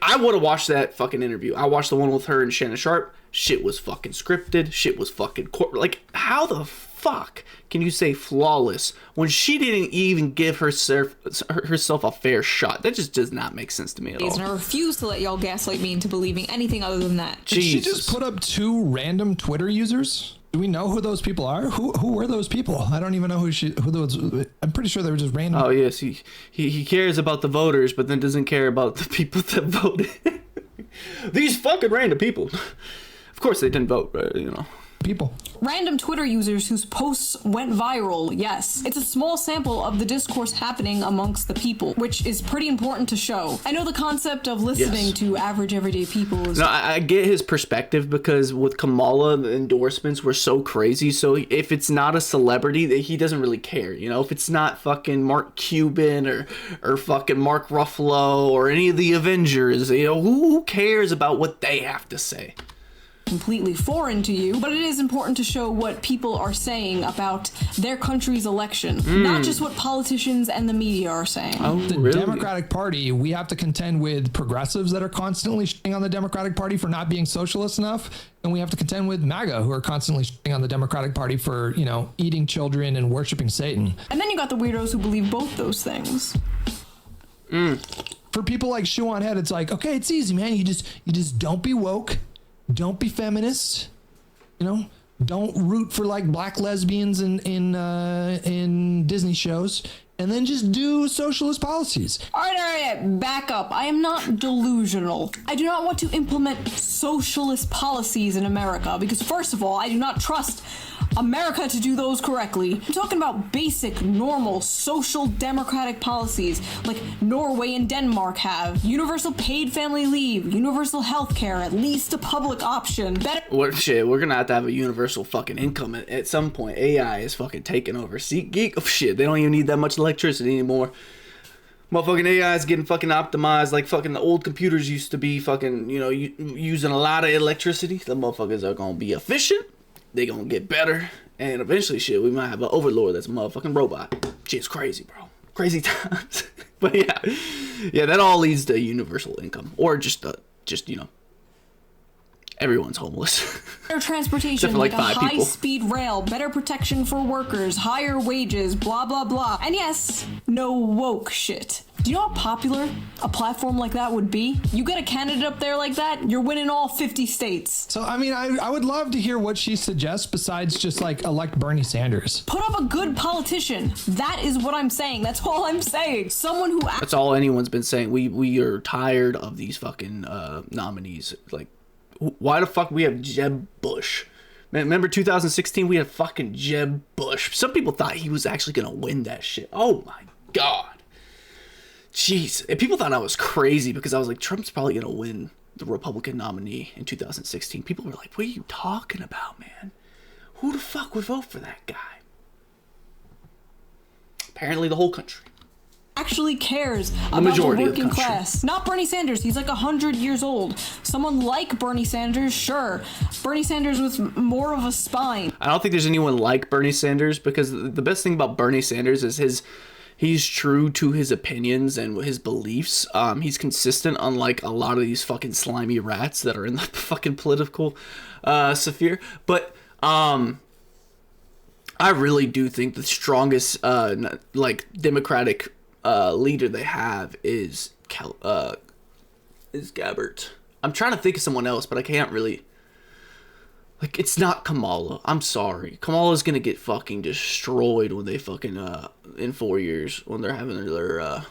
I would have watched that fucking interview. I watched the one with her and Shannon Sharp. Shit was fucking scripted. Shit was fucking like, how the fuck can you say flawless when she didn't even give herself a fair shot? That just does not make sense to me at all. And I refuse to let y'all gaslight me into believing anything other than that. Did she just put up 2 random Twitter users? Do we know who those people are? Who were those people? I don't even know who those. I'm pretty sure they were just random. Oh yes, he cares about the voters, but then doesn't care about the people that voted. These fucking random people. Of course they didn't vote, but, you know. People. Random Twitter users whose posts went viral, yes. It's a small sample of the discourse happening amongst the people, which is pretty important to show. I know the concept of listening to average everyday people is... No, I get his perspective, because with Kamala, the endorsements were so crazy, so if it's not a celebrity, he doesn't really care, you know? If it's not fucking Mark Cuban or fucking Mark Ruffalo or any of the Avengers, you know, who cares about what they have to say? Completely foreign to you, but it is important to show what people are saying about their country's election, not just what politicians and the media are saying. The Democratic Party, we have to contend with progressives that are constantly shitting on the Democratic Party for not being socialist enough, and we have to contend with MAGA, who are constantly shitting on the Democratic Party for, you know, eating children and worshiping Satan. And then you got the weirdos who believe both those things. For people like Shoe0nHead, it's like, okay, it's easy, man. You just don't be woke. Don't be feminist, you know. Don't root for like black lesbians in Disney shows, and then just do socialist policies. All right, back up. I am not delusional. I do not want to implement socialist policies in America because, first of all, I do not trust America to do those correctly. I'm talking about basic, normal, social democratic policies like Norway and Denmark have. Universal paid family leave, universal health care, at least a public option. We're gonna have to have a universal fucking income at some point. AI is fucking taking over. See, shit, they don't even need that much electricity anymore. Motherfucking AI is getting fucking optimized like fucking the old computers used to be fucking, you know, using a lot of electricity. The motherfuckers are gonna be efficient. They gonna get better, and eventually, shit, we might have an overlord that's a motherfucking robot. Shit's crazy, bro. Crazy times. But yeah, that all leads to universal income, or just you know, everyone's homeless. Better transportation, for like a 5 people. high-speed rail, better protection for workers, higher wages, blah, blah, blah. And yes, no woke shit. Do you know how popular a platform like that would be? You get a candidate up there like that, you're winning all 50 states. So, I mean, I would love to hear what she suggests besides just, like, elect Bernie Sanders. Put up a good politician. That is what I'm saying. That's all I'm saying. Someone who... That's all anyone's been saying. We are tired of these fucking nominees. Like, why the fuck we have Jeb Bush? Remember 2016? We had fucking Jeb Bush. Some people thought he was actually going to win that shit. Oh, my God. Jeez. And people thought I was crazy because I was like, Trump's probably going to win the Republican nominee in 2016. People were like, what are you talking about, man? Who the fuck would vote for that guy? Apparently the whole country. Actually cares about the working class. Not Bernie Sanders. He's like 100 years old. Someone like Bernie Sanders, sure. Bernie Sanders with more of a spine. I don't think there's anyone like Bernie Sanders because the best thing about Bernie Sanders is he's true to his opinions and his beliefs. He's consistent, unlike a lot of these fucking slimy rats that are in the fucking political sphere. But I really do think the strongest like Democratic leader they have is Gabbert. I'm trying to think of someone else, but I can't really. Like, it's not Kamala. I'm sorry. Kamala's gonna get fucking destroyed when they fucking in 4 years when they're having their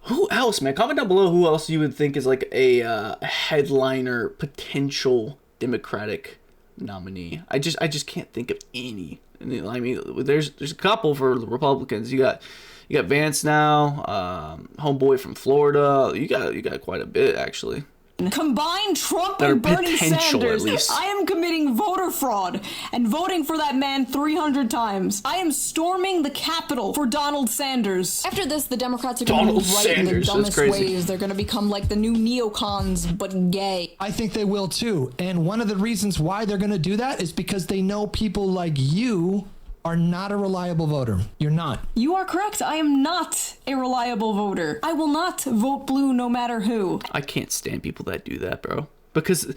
who else, man? Comment down below who else you would think is like a headliner potential Democratic nominee. I just can't think of any. I mean, there's a couple for the Republicans. You got Vance now, homeboy from Florida. You got quite a bit actually. Combine Trump and Bernie Sanders. I am committing voter fraud and voting for that man 300 times. I am storming the Capitol for Donald Sanders. After this, the Democrats are going to move right in the dumbest ways. They're going to become like the new neocons, but gay. I think they will too. And one of the reasons why they're going to do that is because they know people like you are not a reliable voter. You're not. You are correct. I am not a reliable voter. I will not vote blue no matter who. I can't stand people that do that, bro. Because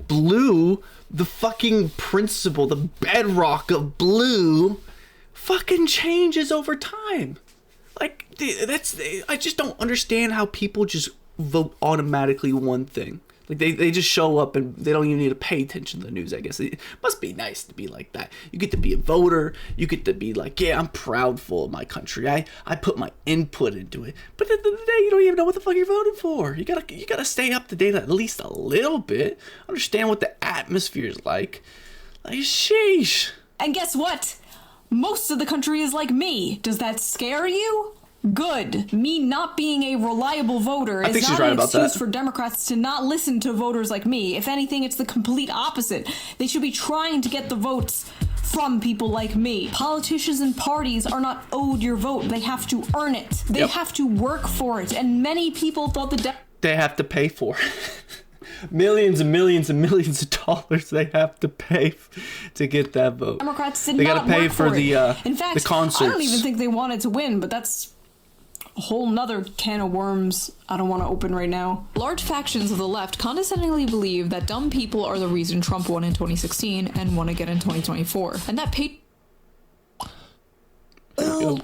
blue, the fucking principle, the bedrock of blue, fucking changes over time. Like, I just don't understand how people just vote automatically one thing. Like they just show up and they don't even need to pay attention to the news, I guess. It must be nice to be like that. You get to be a voter. You get to be like, yeah, I'm proudful of my country. I put my input into it. But at the end of the day, you don't even know what the fuck you're voting for. You gotta stay up to date at least a little bit. Understand what the atmosphere is like. Like, sheesh. And guess what? Most of the country is like me. Does that scare you? Good. Me not being a reliable voter is not an excuse for Democrats to not listen to voters like me. If anything, it's the complete opposite. They should be trying to get the votes from people like me. Politicians and parties are not owed your vote. They have to earn it. They have to work for it. And many people thought they have to pay for it. Millions and millions and millions of dollars they have to pay to get that vote. Democrats did they not gotta pay work for the In fact, the concerts. I don't even think they wanted to win, but that's a whole nother can of worms I don't want to open right now. Large factions of the left condescendingly believe that dumb people are the reason Trump won in 2016 and won again in 2024. And that Well,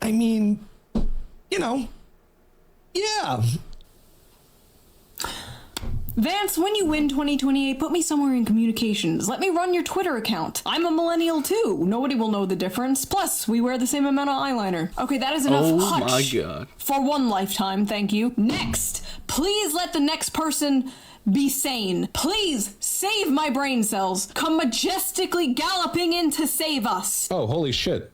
I mean, you know, yeah. Vance, when you win 2028, put me somewhere in communications. Let me run your Twitter account. I'm a millennial too. Nobody will know the difference. Plus, we wear the same amount of eyeliner. Okay, that is enough hutch. Oh my god. For one lifetime, thank you. Next, please let the next person be sane. Please save my brain cells. Come majestically galloping in to save us. Oh, holy shit.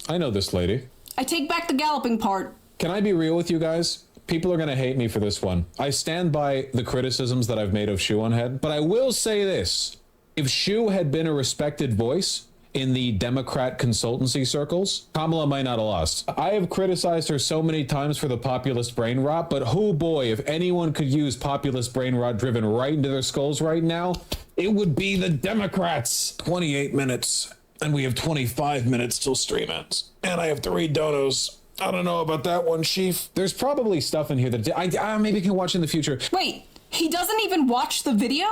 I know this lady. I take back the galloping part. Can I be real with you guys? People are going to hate me for this one. I stand by the criticisms that I've made of Shoe0nHead, but I will say this. If Shoe had been a respected voice in the Democrat consultancy circles, Kamala might not have lost. I have criticized her so many times for the populist brain rot, but oh boy, if anyone could use populist brain rot driven right into their skulls right now, it would be the Democrats. 28 minutes, and we have 25 minutes till stream ends. And I have 3 donos. I don't know about that one, Chief. There's probably stuff in here that I maybe can watch in the future. Wait, he doesn't even watch the video?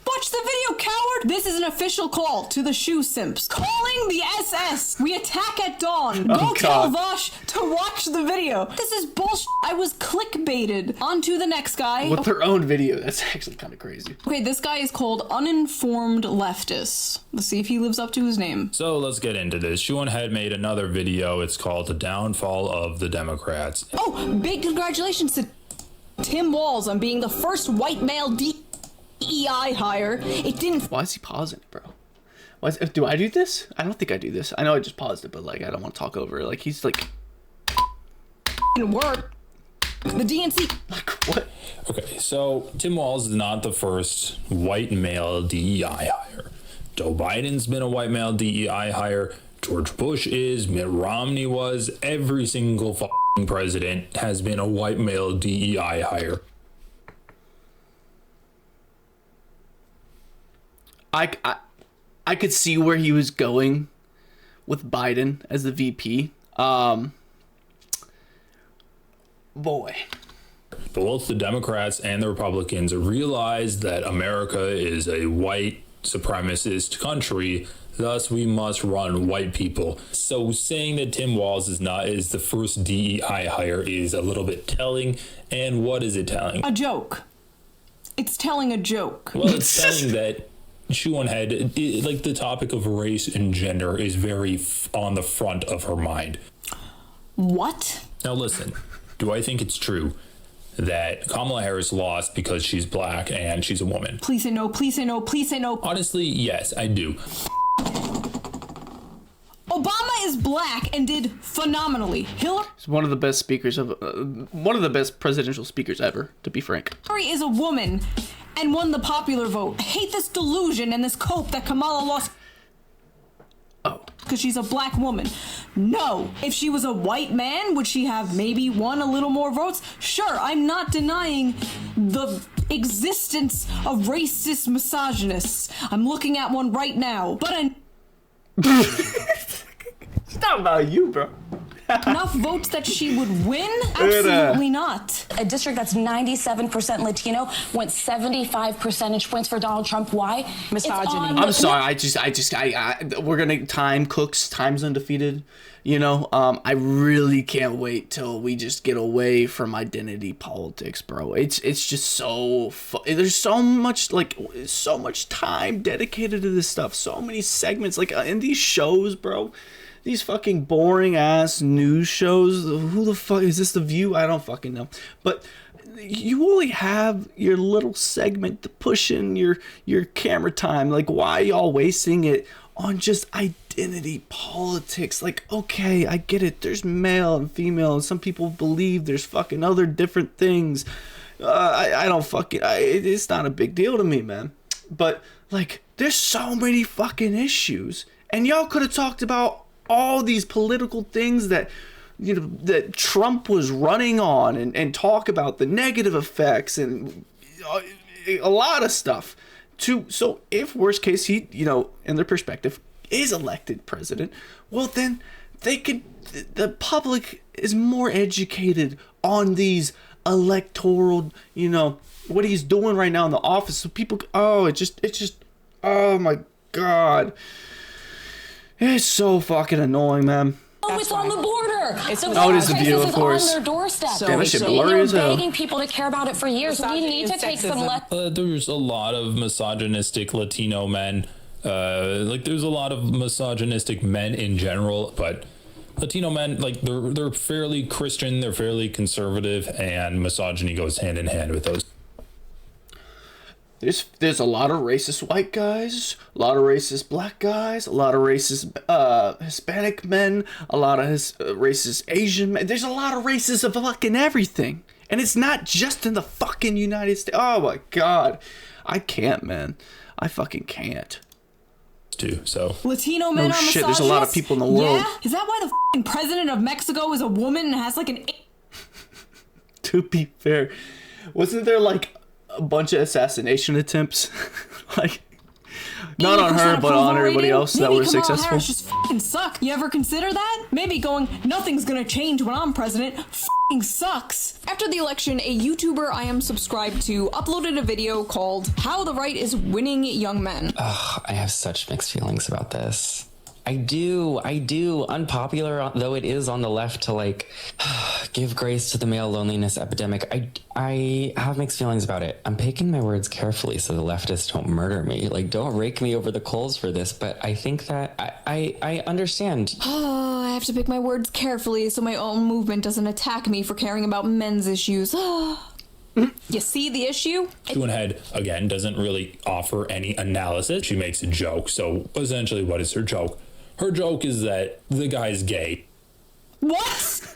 Watch the video, coward! This is an official call to the shoe simps. Calling the SS! We attack at dawn. Go tell Vosh to watch the video. This is bullshit. I was clickbaited. On to the next guy. With their own video. That's actually kind of crazy. Okay, this guy is called Uninformed Leftist. Let's see if he lives up to his name. So let's get into this. Shoe0nHead made another video. It's called The Downfall of the Democrats. Oh, big congratulations to Tim Walz on being the first white male DEI hire. It didn't. Why is he pausing it, bro? Do I do this? I don't think I do this. I know I just paused it, but like I don't want to talk over it. Like he's like work. The DNC. Like what? Okay, so Tim Walz is not the first white male DEI hire. Joe Biden's been a white male DEI hire. George Bush is. Mitt Romney was. Every single fucking president has been a white male DEI hire. I could see where he was going with Biden as the VP. Boy. Both the Democrats and the Republicans realize that America is a white supremacist country Thus, we must run white people. So saying that Tim Walz is the first DEI hire is a little bit telling. And what is it telling? A joke. It's telling a joke. Well, it's telling that Shoe0nHead, like the topic of race and gender, is very on the front of her mind. What? Now listen, do I think it's true that Kamala Harris lost because she's black and she's a woman? Please say no, please say no, please say no. Honestly, yes, I do. Obama is black and did phenomenally. Hillary He's one of the best speakers of one of the best presidential speakers ever, to be frank. is a woman and won the popular vote. I hate this delusion and this cope that Kamala lost because she's a black woman. No, if she was a white man, would she have maybe won a little more votes? Sure, I'm not denying the existence of racist misogynists. I'm looking at one right now, but It's not about you, bro. enough votes that she would win? Absolutely not. A district that's 97% Latino went 75 percentage points for Donald Trump. Why? Misogyny. I'm sorry. We're gonna time Cooks. Time's undefeated. You know, I really can't wait till we just get away from identity politics, bro. It's just so there's so much time dedicated to this stuff. So many segments in these shows, bro. These fucking boring ass news shows. Who the fuck is this? The View? I don't fucking know. But you only have your little segment to push in your camera time. Like, why y'all wasting it on just identity politics? Like, okay, I get it. There's male and female, and some people believe there's fucking other different things. I don't fucking. It's not a big deal to me, man. But like, there's so many fucking issues, and y'all could have talked about all these political things that that Trump was running on, and talk about the negative effects and a lot of stuff so if worst case he in their perspective is elected president, well then the public is more educated on these electoral what he's doing right now in the office, so people it's just oh my god. It's so fucking annoying, man. It's on the border. It is The View, of course. On their doorstep. Damn, that shit blurry as hell. Begging people to care about it for years. We need to take some There's a lot of misogynistic Latino men. There's a lot of misogynistic men in general, but Latino men, they're fairly Christian, they're fairly conservative, and misogyny goes hand in hand with those. There's a lot of racist white guys, a lot of racist black guys, a lot of racist Hispanic men, a lot of racist Asian men. There's a lot of racists of fucking everything. And it's not just in the fucking United States. Oh my god. I can't, man. I fucking can't. So Latino men are misogynists? There's a lot of people in the world. Yeah? Is that why the fucking president of Mexico is a woman and has an... To be fair, wasn't there a bunch of assassination attempts? Not on her, but on everybody else that were successful. Harris just fucking suck. You ever consider that? Maybe going, nothing's gonna change when I'm president, fucking sucks. After the election, a YouTuber I am subscribed to uploaded a video called How the Right is Winning Young Men. Ugh, I have such mixed feelings about this. I do. Unpopular though it is on the left to give grace to the male loneliness epidemic. I have mixed feelings about it. I'm picking my words carefully so the leftists don't murder me. Don't rake me over the coals for this, but I think that I understand. Oh, I have to pick my words carefully so my own movement doesn't attack me for caring about men's issues. You see the issue? Shoe0nHead, again, doesn't really offer any analysis. She makes a joke. So essentially, what is her joke? Her joke is that the guy's gay. What?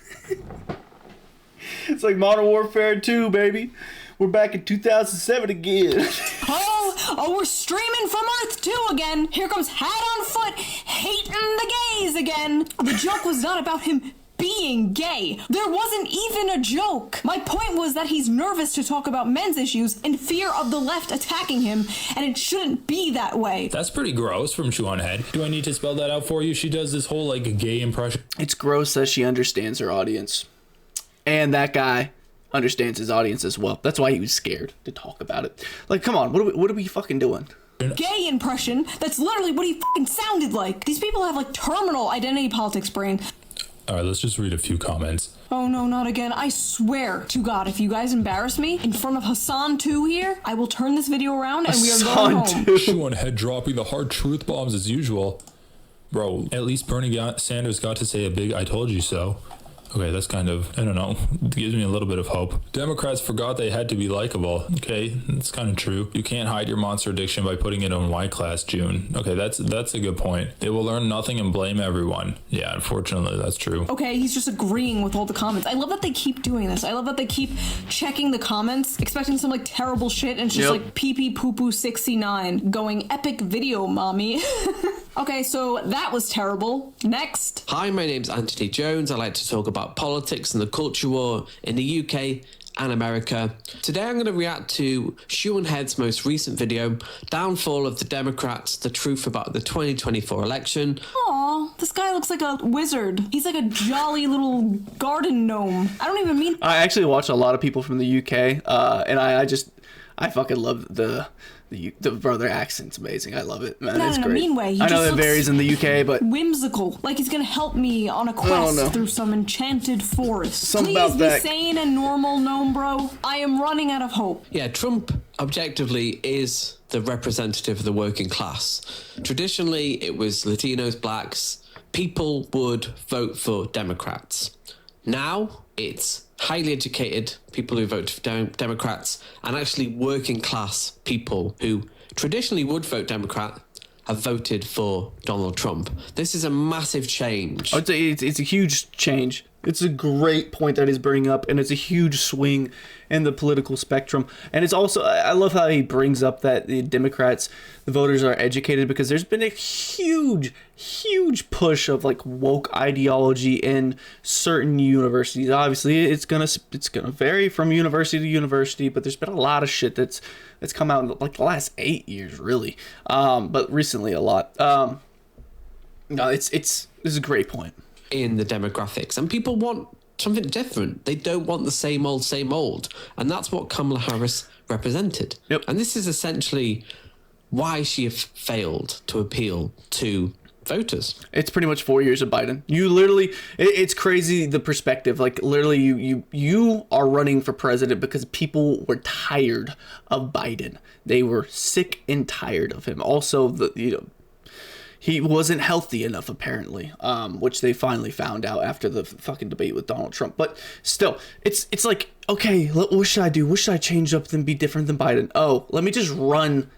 It's like Modern Warfare 2, baby. We're back in 2007 again. Oh, we're streaming from Earth 2 again. Here comes Hat on Foot, hating the gays again. The joke was not about him being gay. There wasn't even a joke. My point was that he's nervous to talk about men's issues in fear of the left attacking him, and it shouldn't be that way. That's pretty gross from Shoe0nHead. Do I need to spell that out for you? She does this whole gay impression. It's gross that she understands her audience. And that guy understands his audience as well. That's why he was scared to talk about it. Come on, what are we fucking doing? gay impression. That's literally what he fucking sounded like. These people have like terminal identity politics brain. All right, let's just read a few comments. Oh no, not again. I swear to God, if you guys embarrass me in front of Hassan 2 here, I will turn this video around and we are going home. Shoe0nHead dropping the hard truth bombs as usual. Bro, at least Bernie Sanders got to say a big "I told you so." Okay, that's kind of, I don't know, it gives me a little bit of hope. Democrats forgot they had to be likable. Okay, that's kind of true. You can't hide your monster addiction by putting it on Y class, June. Okay, that's a good point. They will learn nothing and blame everyone. Yeah, unfortunately, that's true. Okay, he's just agreeing with all the comments. I love that they keep doing this. I love that they keep checking the comments, expecting some like terrible shit, and it's just like pee poo poo 69 going epic video, mommy. Okay, so that was terrible. Next. Hi, my name's Anthony Jones. I like to talk about politics and the culture war in the UK and America. Today I'm going to react to Shoe0nHead's most recent video, Downfall of the Democrats, the Truth About the 2024 Election. Aw, this guy looks like a wizard. He's like a jolly little garden gnome. I don't even mean... I actually watch a lot of people from the UK, and I fucking love the brother accent's amazing. I love it, man. Not it's in great. a mean way. He I know just it varies in the UK, but whimsical, like he's gonna help me on a quest through some enchanted forest. Something Please about be that. sane and normal, gnome bro. I am running out of hope. Yeah, Trump objectively is the representative of the working class. Traditionally, it was Latinos, blacks. People would vote for Democrats. Now, it's highly educated people who vote for Democrats and actually working class people who traditionally would vote Democrat have voted for Donald Trump. This is a massive change. I'd say it's a huge change. It's a great point that he's bringing up, and it's a huge swing in the political spectrum. And it's also, I love how he brings up that the Democrats, the voters are educated, because there's been a huge push of like woke ideology in certain universities. Obviously, it's gonna vary from university to university, but there's been a lot of shit that's come out in like the last 8 years, really. But recently a lot. No, this is a great point. In the demographics, and people want something different. They don't want the same old, and that's what Kamala Harris represented. Yep. And this is essentially why she failed to appeal to voters. It's pretty much 4 years of Biden. You literally, it's crazy the perspective. Like literally, you are running for president because people were tired of Biden. They were sick and tired of him. Also, he wasn't healthy enough, apparently, which they finally found out after the fucking debate with Donald Trump. But still, it's like, okay, what should I do? What should I change up and be different than Biden? Oh, let me just run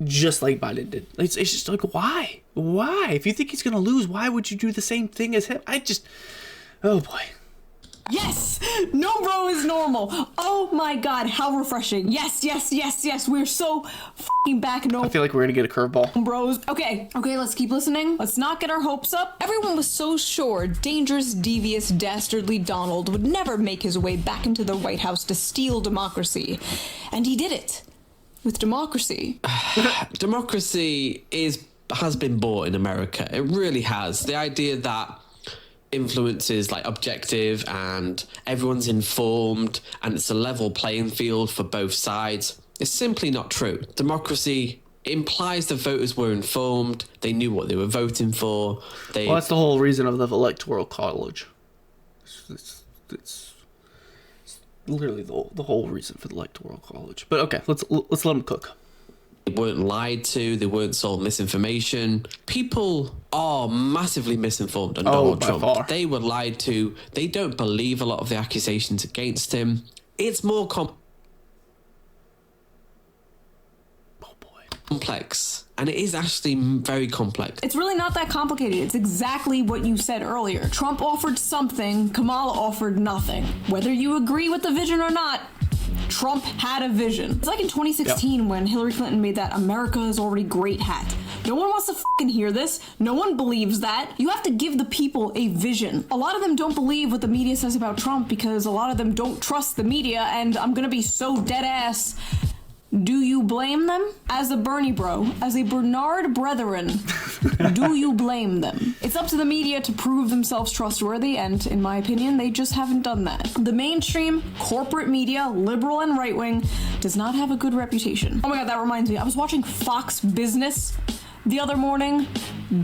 just like Biden did. It's just like, why? Why? If you think he's going to lose, why would you do the same thing as him? Oh boy. Yes! No bro is normal. Oh my god, how refreshing. Yes. We're so fucking back. No, I feel like we're gonna get a curveball. Bros. Okay, let's keep listening. Let's not get our hopes up. Everyone was so sure dangerous, devious, dastardly Donald would never make his way back into the White House to steal democracy. And he did it. With democracy. Democracy has been bought in America. It really has. The idea that influence is like objective and everyone's informed and it's a level playing field for both sides is simply not true. Democracy implies the voters were informed, they knew what they were voting for. Well, that's the whole reason of the Electoral College. It's literally the whole reason for the Electoral College. But okay, let's let them cook. They weren't lied to, they weren't sold misinformation. People are massively misinformed on Donald Trump. Far. They were lied to. They don't believe a lot of the accusations against him. It's more complex. And it is actually very complex. It's really not that complicated. It's exactly what you said earlier. Trump offered something, Kamala offered nothing. Whether you agree with the vision or not, Trump had a vision. It's like in 2016 when Hillary Clinton made that America is already great hat. No one wants to fucking hear this. No one believes that. You have to give the people a vision. A lot of them don't believe what the media says about Trump because a lot of them don't trust the media, and I'm gonna be so dead ass. Do you blame them? As a Bernie bro, as a Bernard brethren, do you blame them? It's up to the media to prove themselves trustworthy, and in my opinion, they just haven't done that. The mainstream, corporate media, liberal and right-wing, does not have a good reputation. Oh my god, that reminds me, I was watching Fox Business the other morning.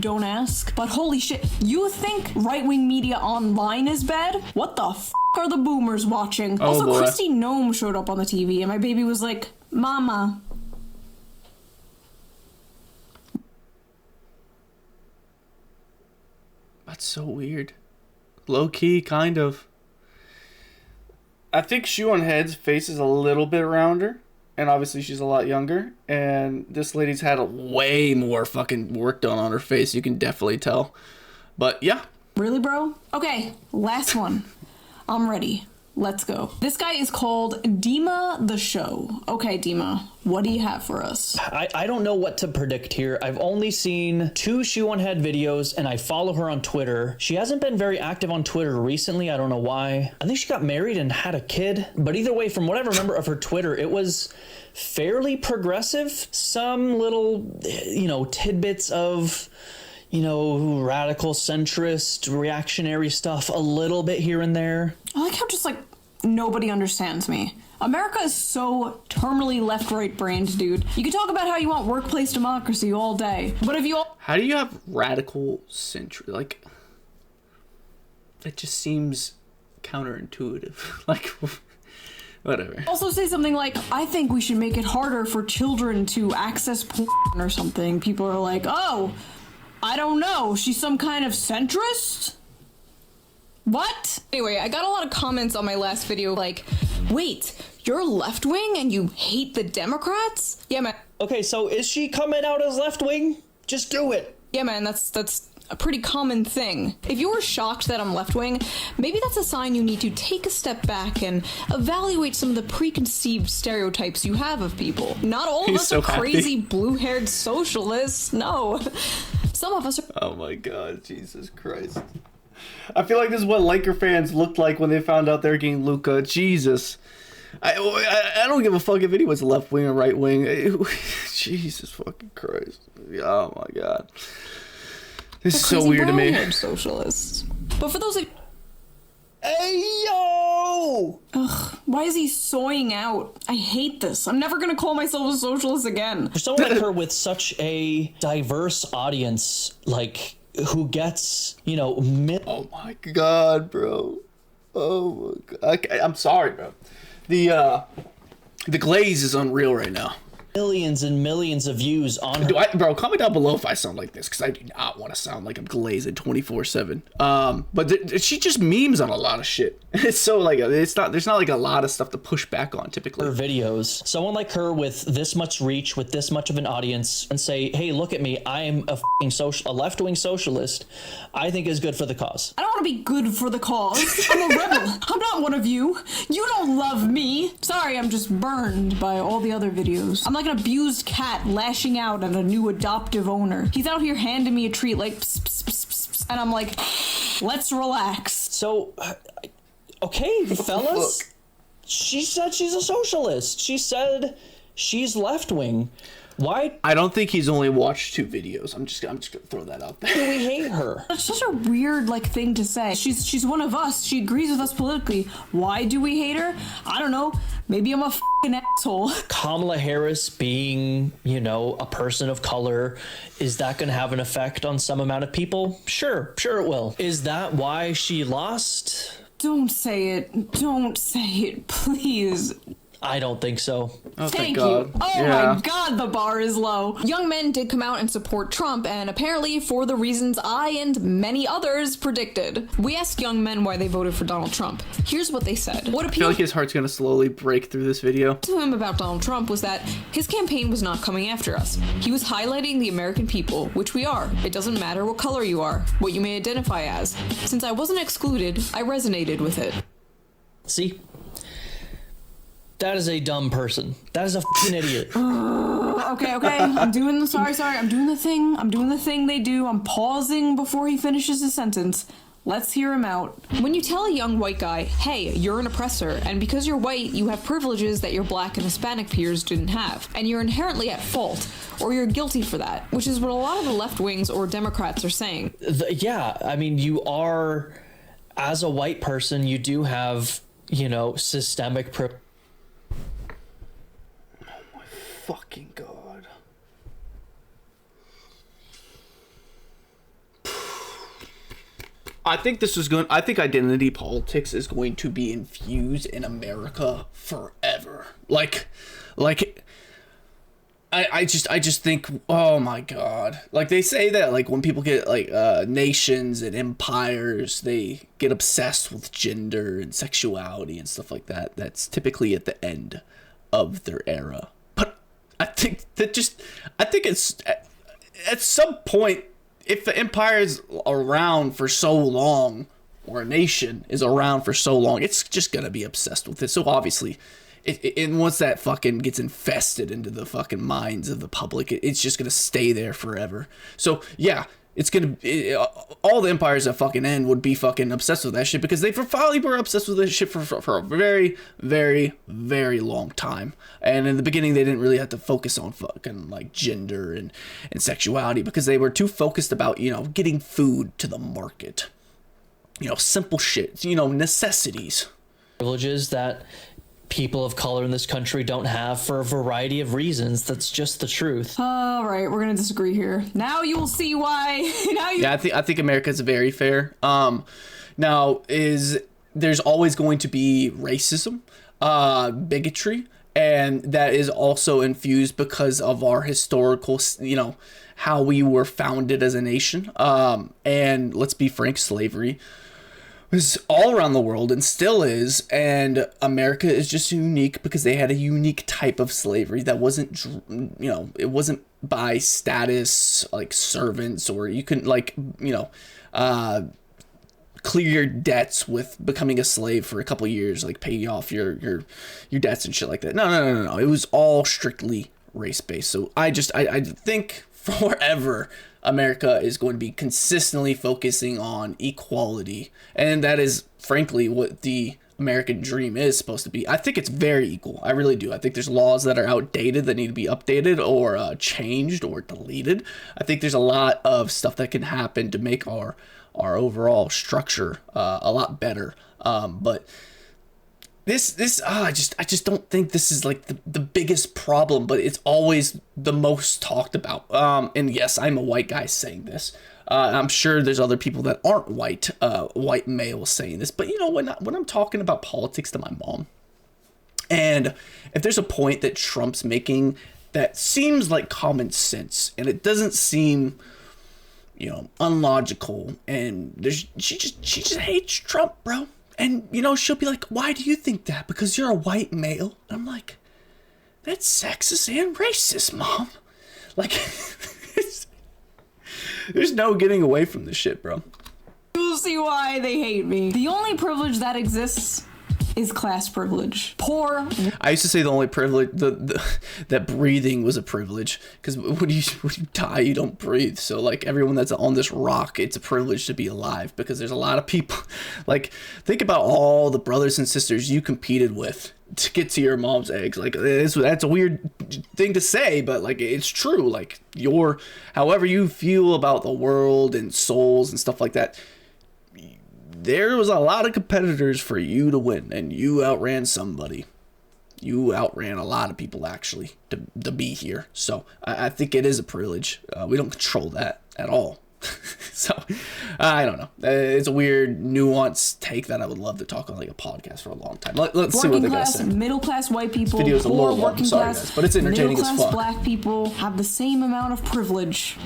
Don't ask, but holy shit, you think right-wing media online is bad? What the f*** are the boomers watching? Oh, also, boy. Christy Nome showed up on the TV, and my baby was like, Mama. That's so weird. Low key, kind of. I think Shoe0nHead's face is a little bit rounder, and obviously she's a lot younger. And this lady's had a way more fucking work done on her face. You can definitely tell. But yeah. Really, bro? Okay, last one. I'm ready. Let's go. This guy is called Dima the Show. Okay, Dima, what do you have for us? I don't know what to predict here. I've only seen 2 Shoe0nHead videos, and I follow her on Twitter. She hasn't been very active on Twitter recently. I don't know why. I think she got married and had a kid. But either way, from what I remember of her Twitter, it was fairly progressive. Some little, tidbits of, radical, centrist, reactionary stuff a little bit here and there. I like how just, nobody understands me. America is so terminally left-right brained, dude. You can talk about how you want workplace democracy all day, but if you all... How do you have radical centrist? That just seems counterintuitive. Whatever. Also say something like, I think we should make it harder for children to access porn or something. People are like, oh, I don't know, she's some kind of centrist? What? Anyway, I got a lot of comments on my last video like, wait, you're left-wing and you hate the Democrats? Yeah, man. Okay, so is she coming out as left-wing? Just do it. Yeah, man, that's a pretty common thing. If you were shocked that I'm left-wing, maybe that's a sign you need to take a step back and evaluate some of the preconceived stereotypes you have of people. Not all of us are crazy blue-haired socialists. No. Some of us are... Oh my god, Jesus Christ. I feel like this is what Laker fans looked like when they found out they're getting Luka. Jesus. I don't give a fuck if anyone's left wing or right wing. Jesus fucking Christ. Oh my god. This is so weird to me. Socialists. But for those... Hey, yo! Ugh, why is he soying out? I hate this. I'm never gonna call myself a socialist again. For someone like her with such a diverse audience, who gets, Oh my god, bro. Oh my god. I'm sorry, bro. The glaze is unreal right now. Millions and millions of views on her. Bro, comment down below if I sound like this, because I do not want to sound like I'm glazing 24/7. But she just memes on a lot of shit. It's so there's not a lot of stuff to push back on typically. Her videos, someone like her with this much reach, with this much of an audience, and say, hey, look at me, I'm a left-wing socialist, I think is good for the cause. I don't want to be good for the cause. I'm a rebel. I'm not one of you. You don't love me. Sorry, I'm just burned by all the other videos. I'm like an abused cat lashing out at a new adoptive owner. He's out here handing me a treat like pss, pss, pss, pss, pss, and I'm like, let's relax. So, okay, fellas, she said she's a socialist. She said she's left-wing. Why? I don't think he's only watched 2 videos. I'm just gonna throw that out there. Do we hate her? That's such a weird thing to say. She's one of us. She agrees with us politically. Why do we hate her? I don't know. Maybe I'm a fucking asshole. Kamala Harris being, a person of color, is that going to have an effect on some amount of people? Sure it will. Is that why she lost? Don't say it. Don't say it, please. I don't think so. Oh, thank you. Oh my god, the bar is low. Young men did come out and support Trump, and apparently for the reasons I and many others predicted. We asked young men why they voted for Donald Trump. Here's what they said. What I feel like his heart's gonna slowly break through this video. To him about Donald Trump was that his campaign was not coming after us. He was highlighting the American people, which we are. It doesn't matter what color you are, what you may identify as. Since I wasn't excluded, I resonated with it. See? That is a dumb person. That is a f***ing idiot. Okay. I'm doing the thing they do. I'm pausing before he finishes his sentence. Let's hear him out. When you tell a young white guy, hey, you're an oppressor, and because you're white, you have privileges that your black and Hispanic peers didn't have, and you're inherently at fault, or you're guilty for that, which is what a lot of the left wings or Democrats are saying. Yeah, I mean, you are, as a white person, you do have, you know, systemic Oh my fucking God. I think identity politics is going to be infused in America forever. I just think, oh my God. Like, they say that, like, when people get, like, nations and empires, they get obsessed with gender and sexuality and stuff like that. That's typically at the end of their era. But I think it's, at some point, if the empire is around for so long, or a nation is around for so long, it's just gonna be obsessed with it. So obviously, and once that fucking gets infested into the fucking minds of the public, it's just gonna stay there forever. So yeah, all the empires that fucking end would be fucking obsessed with that shit, because they probably were obsessed with this shit for a very, very, very long time. And in the beginning, they didn't really have to focus on fucking like gender and sexuality, because they were too focused about, you know, getting food to the market. You know, simple shit, you know, necessities. Privileges that people of color in this country don't have for a variety of reasons. That's just the truth. All right, we're gonna disagree here. Now you will see why. Yeah, I think America's very fair. There's always going to be racism, bigotry, and that is also infused because of our historical, you know, how we were founded as a nation. And let's be frank, slavery was all around the world and still is, and America is just unique because they had a unique type of slavery that wasn't, you know, it wasn't by status, like servants, or you couldn't, like, you know, clear your debts with becoming a slave for a couple of years, like pay off your debts and shit like that. No. It was all strictly race-based. So I think forever America is going to be consistently focusing on equality, and that is frankly what the American dream is supposed to be. I think it's very equal. I really do. I think there's laws that are outdated that need to be updated or changed or deleted. I think there's a lot of stuff that can happen to make our overall structure a lot better. But I just don't think this is like the biggest problem, but it's always the most talked about. And yes, I'm a white guy saying this. I'm sure there's other people that aren't white males saying this, but you know, when I'm talking about politics to my mom, and if there's a point that Trump's making that seems like common sense, and it doesn't seem, you know, unlogical, and she just hates Trump, bro. And, you know, she'll be like, why do you think that? Because you're a white male. And I'm like, that's sexist and racist, Mom. Like, there's no getting away from this shit, bro. You'll see why they hate me. The only privilege that exists is class privilege. Poor. I used to say the only privilege, that breathing was a privilege, because when you die, you don't breathe. So like everyone that's on this rock, it's a privilege to be alive, because there's a lot of people. Like, think about all the brothers and sisters you competed with to get to your mom's eggs. Like, that's a weird thing to say, but like, it's true. Like, however you feel about the world and souls and stuff like that, there was a lot of competitors for you to win, and you outran somebody. You outran a lot of people, actually, to be here. So I think it is a privilege. We don't control that at all. So I don't know. It's a weird, nuanced take that I would love to talk on like a podcast for a long time. Let's see what they got to say. Middle class white people, this video's a poor little long, working sorry, class, guys, but it's entertaining as fuck. Black people have the same amount of privilege.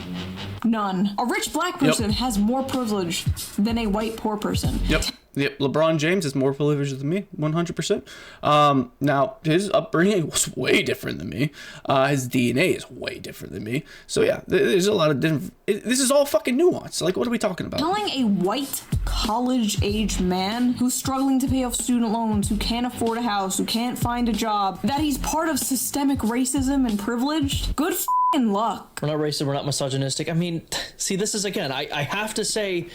None. A rich black person has more privilege than a white poor person. Yep, LeBron James is more privileged than me, 100%. Now, his upbringing was way different than me. His DNA is way different than me. So yeah, there's a lot of different... This is all fucking nuance. Like, what are we talking about? Telling a white college-age man who's struggling to pay off student loans, who can't afford a house, who can't find a job, that he's part of systemic racism and privilege? Good f***ing luck. We're not racist, we're not misogynistic. I mean, see, this is, again, I have to say...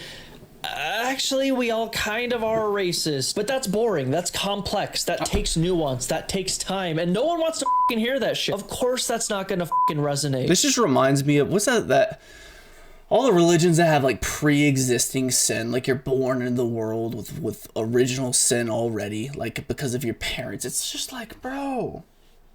actually, we all kind of are racist. But that's boring. That's complex. That takes nuance. That takes time. And no one wants to fucking hear that shit. Of course that's not gonna fucking resonate. This just reminds me of, what's that all the religions that have like pre-existing sin, like you're born into the world with original sin already, like because of your parents. It's just like, bro,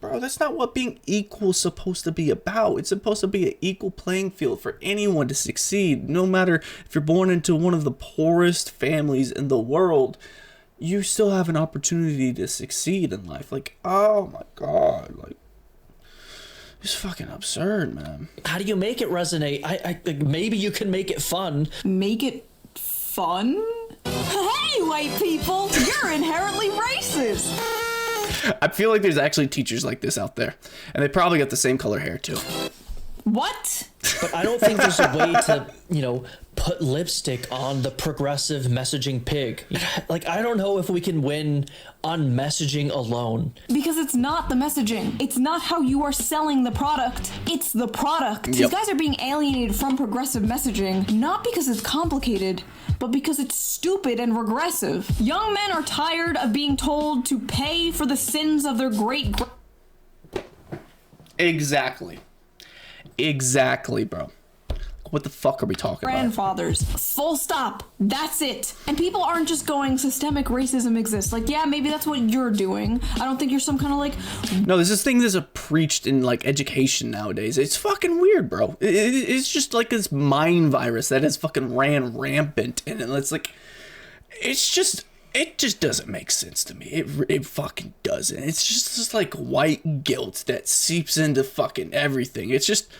that's not what being equal is supposed to be about. It's supposed to be an equal playing field for anyone to succeed. No matter if you're born into one of the poorest families in the world, you still have an opportunity to succeed in life. Like, oh my God, like, it's fucking absurd, man. How do you make it resonate? I maybe you can make it fun. Make it fun? Hey, white people, you're inherently racist. I feel like there's actually teachers like this out there, and they probably got the same color hair too. What? But I don't think there's a way to, put lipstick on the progressive messaging pig. Like, I don't know if we can win on messaging alone. Because it's not the messaging. It's not how you are selling the product. It's the product. Yep. These guys are being alienated from progressive messaging, not because it's complicated, but because it's stupid and regressive. Young men are tired of being told to pay for the sins of their great... Exactly, bro. What the fuck are we talking about? Grandfathers. Full stop. That's it. And people aren't just going, systemic racism exists. Like, yeah, maybe that's what you're doing. I don't think you're some kind of like... No, this is things that's preached in like education nowadays. It's fucking weird, bro. It's just like this mind virus that has fucking ran rampant. And it's like, it just doesn't make sense to me. It fucking doesn't. It's just like white guilt that seeps into fucking everything. It's just...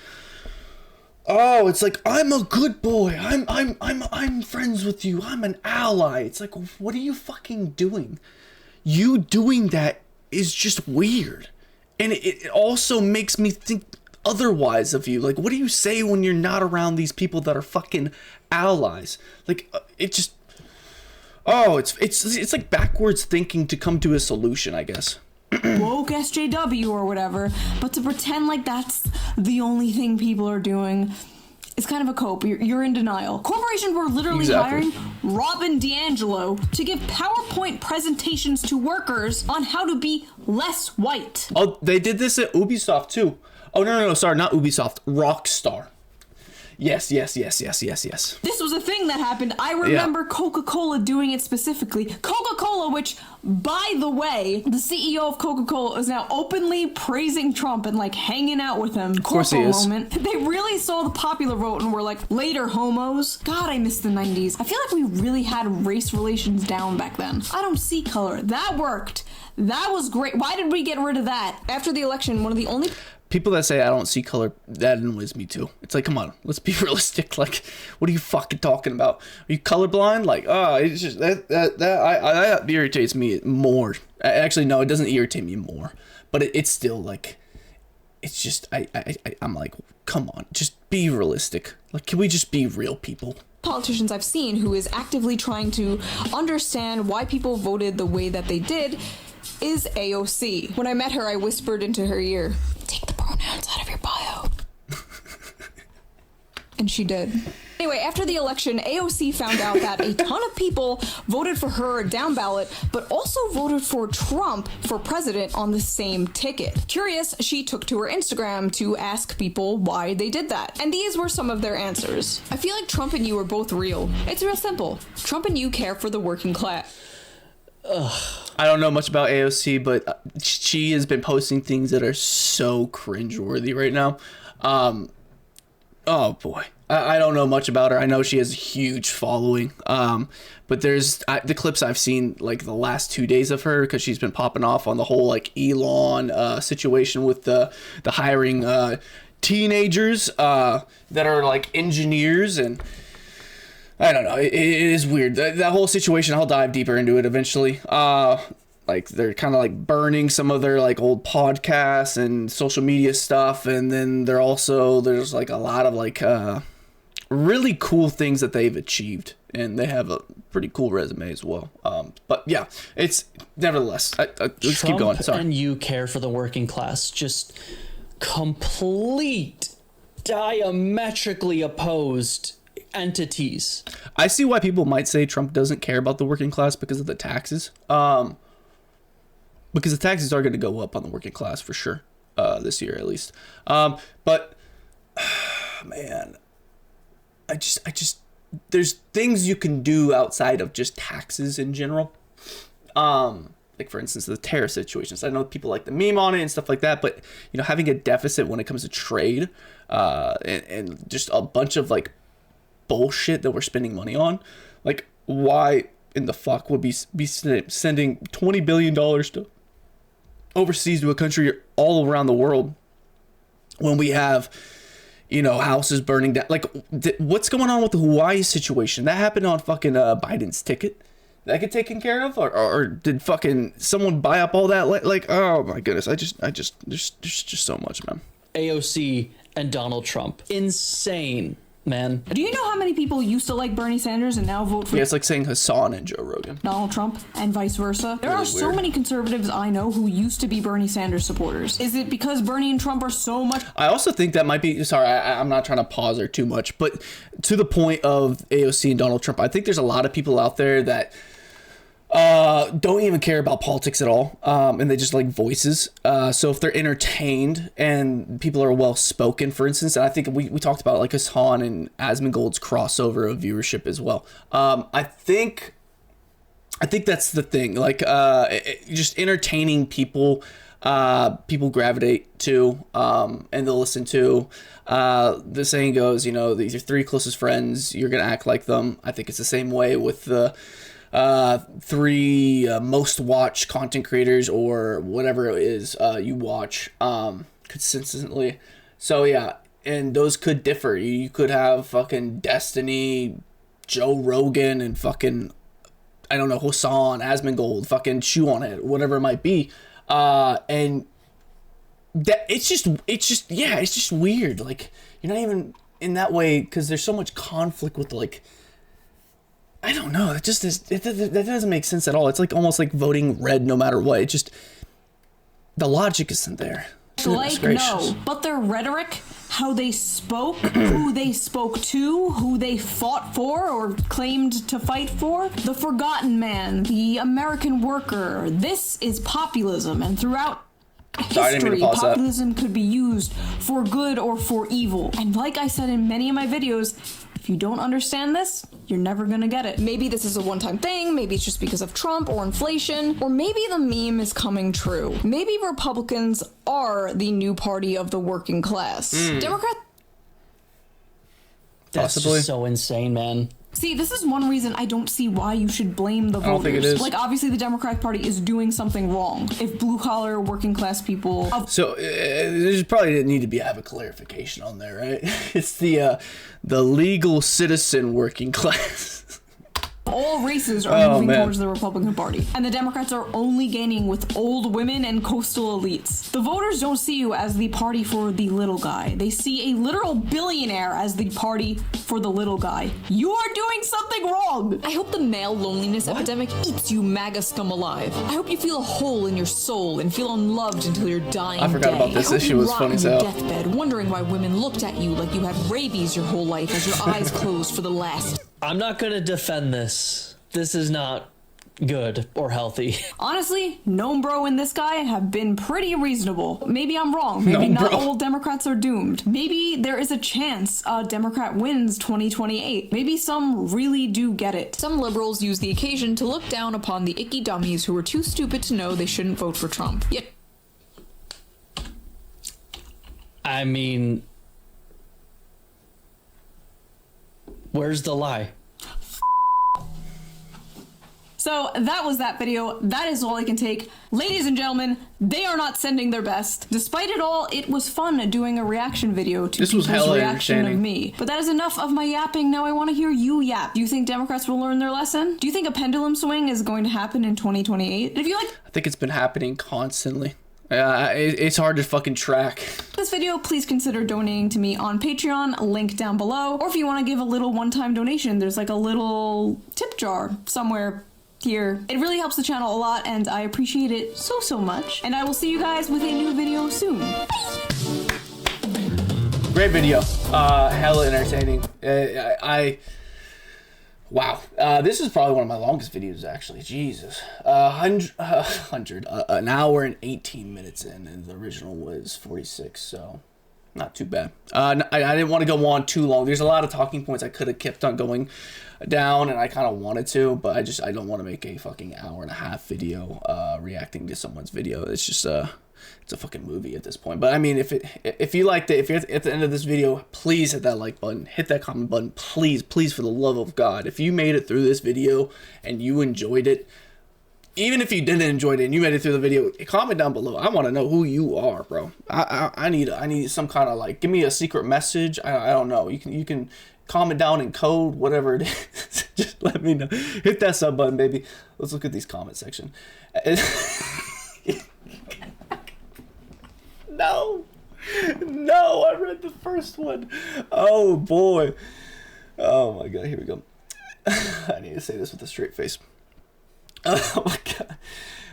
Oh, it's like, I'm a good boy. I'm friends with you. I'm an ally. It's like, what are you fucking doing? You doing that is just weird. And it also makes me think otherwise of you. Like, what do you say when you're not around these people that are fucking allies? Like, it just... Oh, it's like backwards thinking to come to a solution, I guess. Woke SJW or whatever, but to pretend like that's the only thing people are doing, it's kind of a cope. You're in denial. Corporations were literally hiring Robin DiAngelo to give PowerPoint presentations to workers on how to be less white. Oh, they did this at Ubisoft too. Oh, no, sorry, not Ubisoft, Rockstar. Yes. This was a thing that happened. I remember Coca-Cola doing it specifically. Coca-Cola, which, by the way, the CEO of Coca-Cola is now openly praising Trump and like hanging out with him. Of course he is. Moment. They really saw the popular vote and were like, later homos. God, I miss the 90s. I feel like we really had race relations down back then. I don't see color. That worked. That was great. Why did we get rid of that? After the election, one of the only... People that say I don't see color, that annoys me too. It's like, come on, let's be realistic. Like, what are you fucking talking about? Are you colorblind? Like, it's just that irritates me more. Actually, no, it doesn't irritate me more. But it's still like, it's just I'm like, come on, just be realistic. Like, can we just be real people? Politicians I've seen who is actively trying to understand why people voted the way that they did is AOC. When I met her, I whispered into her ear, take the pronouns out of your bio. And she did. Anyway, after the election, AOC found out that a ton of people voted for her down ballot, but also voted for Trump for president on the same ticket. Curious, she took to her Instagram to ask people why they did that. And these were some of their answers. I feel like Trump and you are both real. It's real simple. Trump and you care for the working class. Ugh. I don't know much about AOC, but she has been posting things that are so cringeworthy right now. Oh boy, I don't know much about her. I know she has a huge following. But there's the clips I've seen like the last 2 days of her, because she's been popping off on the whole like Elon situation with the hiring teenagers that are like engineers, and I don't know. It is weird. That whole situation, I'll dive deeper into it eventually. Like they're kind of like burning some of their like old podcasts and social media stuff. And then there's like a lot of like really cool things that they've achieved. And they have a pretty cool resume as well. But yeah, it's nevertheless, let's keep going. Sorry. And you care for the working class. Just complete diametrically opposed. entities. I see why people might say Trump doesn't care about the working class because of the taxes. Because the taxes are going to go up on the working class for sure, this year at least. But man, I just there's things you can do outside of just taxes in general. Like for instance, the tariff situations. I know people like the meme on it and stuff like that, but you know, having a deficit when it comes to trade, and just a bunch of like bullshit that we're spending money on, like why in the fuck would be sending $20 billion to overseas to a country all around the world when we have, you know, houses burning down? Like what's going on with the Hawaii situation? That happened on fucking Biden's ticket. That get taken care of, or did fucking someone buy up all that? Like, oh my goodness, there's just so much, man. AOC and Donald Trump, insane, man. Do you know how many people used to like Bernie Sanders and now vote for? Yeah, it's like saying Hassan and Joe Rogan. Donald Trump and vice versa. There are so many conservatives I know who used to be Bernie Sanders supporters. Is it because Bernie and Trump are so much? I also think that might be, sorry, I'm not trying to pause there too much, but to the point of AOC and Donald Trump, I think there's a lot of people out there that don't even care about politics at all, and they just like voices. So if they're entertained and people are well spoken, for instance, and I think we talked about like Hassan and Asmongold's crossover of viewership as well. I think that's the thing. Like just entertaining people, people gravitate to, and they'll listen to. The saying goes, you know, these are three closest friends, you're gonna act like them. I think it's the same way with the three most watched content creators or whatever it is you watch consistently. So yeah, and those could differ. You could have fucking Destiny, Joe Rogan, and fucking, I don't know, Hassan, Asmongold, fucking Shoe0nHead, whatever it might be. And that it's just weird. Like, you're not even in that way, because there's so much conflict with, like, I don't know. It just is. That doesn't make sense at all. It's like almost like voting red no matter what. It just, the logic isn't there. Like, no, but their rhetoric, how they spoke, who they spoke to, who they fought for or claimed to fight for, the forgotten man, the American worker. This is populism, and throughout history, populism could be used for good or for evil. And like I said in many of my videos, if you don't understand this, you're never gonna get it. Maybe this is a one-time thing, maybe it's just because of Trump or inflation, or maybe the meme is coming true. Maybe Republicans are the new party of the working class. Democrats... That's just so insane, man. See, this is one reason I don't see why you should blame the voters. I don't think it is. Like, obviously the Democratic Party is doing something wrong. If blue-collar, working-class people... So, there's probably need to have a clarification on there, right? It's the legal citizen working class. All races are moving towards the Republican Party, and the Democrats are only gaining with old women and coastal elites. The voters don't see you as the party for the little guy. They see a literal billionaire as the party for the little guy. You are doing something wrong! I hope the male loneliness epidemic eats you MAGA scum alive. I hope you feel a hole in your soul and feel unloved until your dying day. I forgot about this. Issue was funny as hell. Deathbed, wondering why women looked at you like you had rabies your whole life as your eyes closed for the last... I'm not gonna defend this. This is not good or healthy. Honestly, Gnome Bro and this guy have been pretty reasonable. Maybe I'm wrong. Maybe not all Democrats are doomed. Maybe there is a chance a Democrat wins 2028. Maybe some really do get it. Some liberals use the occasion to look down upon the icky dummies who are too stupid to know they shouldn't vote for Trump. Yet, I mean, where's the lie? So that was that video. That is all I can take. Ladies and gentlemen, they are not sending their best. Despite it all, it was fun doing a reaction video to people's reaction of me. But that is enough of my yapping. Now I want to hear you yap. Do you think Democrats will learn their lesson? Do you think a pendulum swing is going to happen in 2028? If you like, I think it's been happening constantly. It's hard to fucking track this video, please consider donating to me on Patreon, link down below. Or if you want to give a little one-time donation, there's like a little tip jar somewhere here. It really helps the channel a lot, and I appreciate it so much. And I will see you guys with a new video soon. Bye. Great video. Hella entertaining. Wow. This is probably one of my longest videos, actually. Jesus. 100. An hour and 18 minutes in, and the original was 46, so not too bad. I didn't want to go on too long. There's a lot of talking points I could have kept on going down, and I kind of wanted to, but I don't want to make a fucking hour and a half video reacting to someone's video. It's just it's a fucking movie at this point. But I mean, if you liked it, if you're at the end of this video, please hit that like button, hit that comment button, please, for the love of God. If you made it through this video and you enjoyed it, even if you didn't enjoy it and you made it through the video, comment down below. I want to know who you are, bro. I need some kind of like, give me a secret message. I don't know. You can comment down in code, whatever it is. Just let me know. Hit that sub button, baby. Let's look at these comment section. No, I read the first one. Oh boy. Oh my God, here we go. I need to say this with a straight face. Oh my God.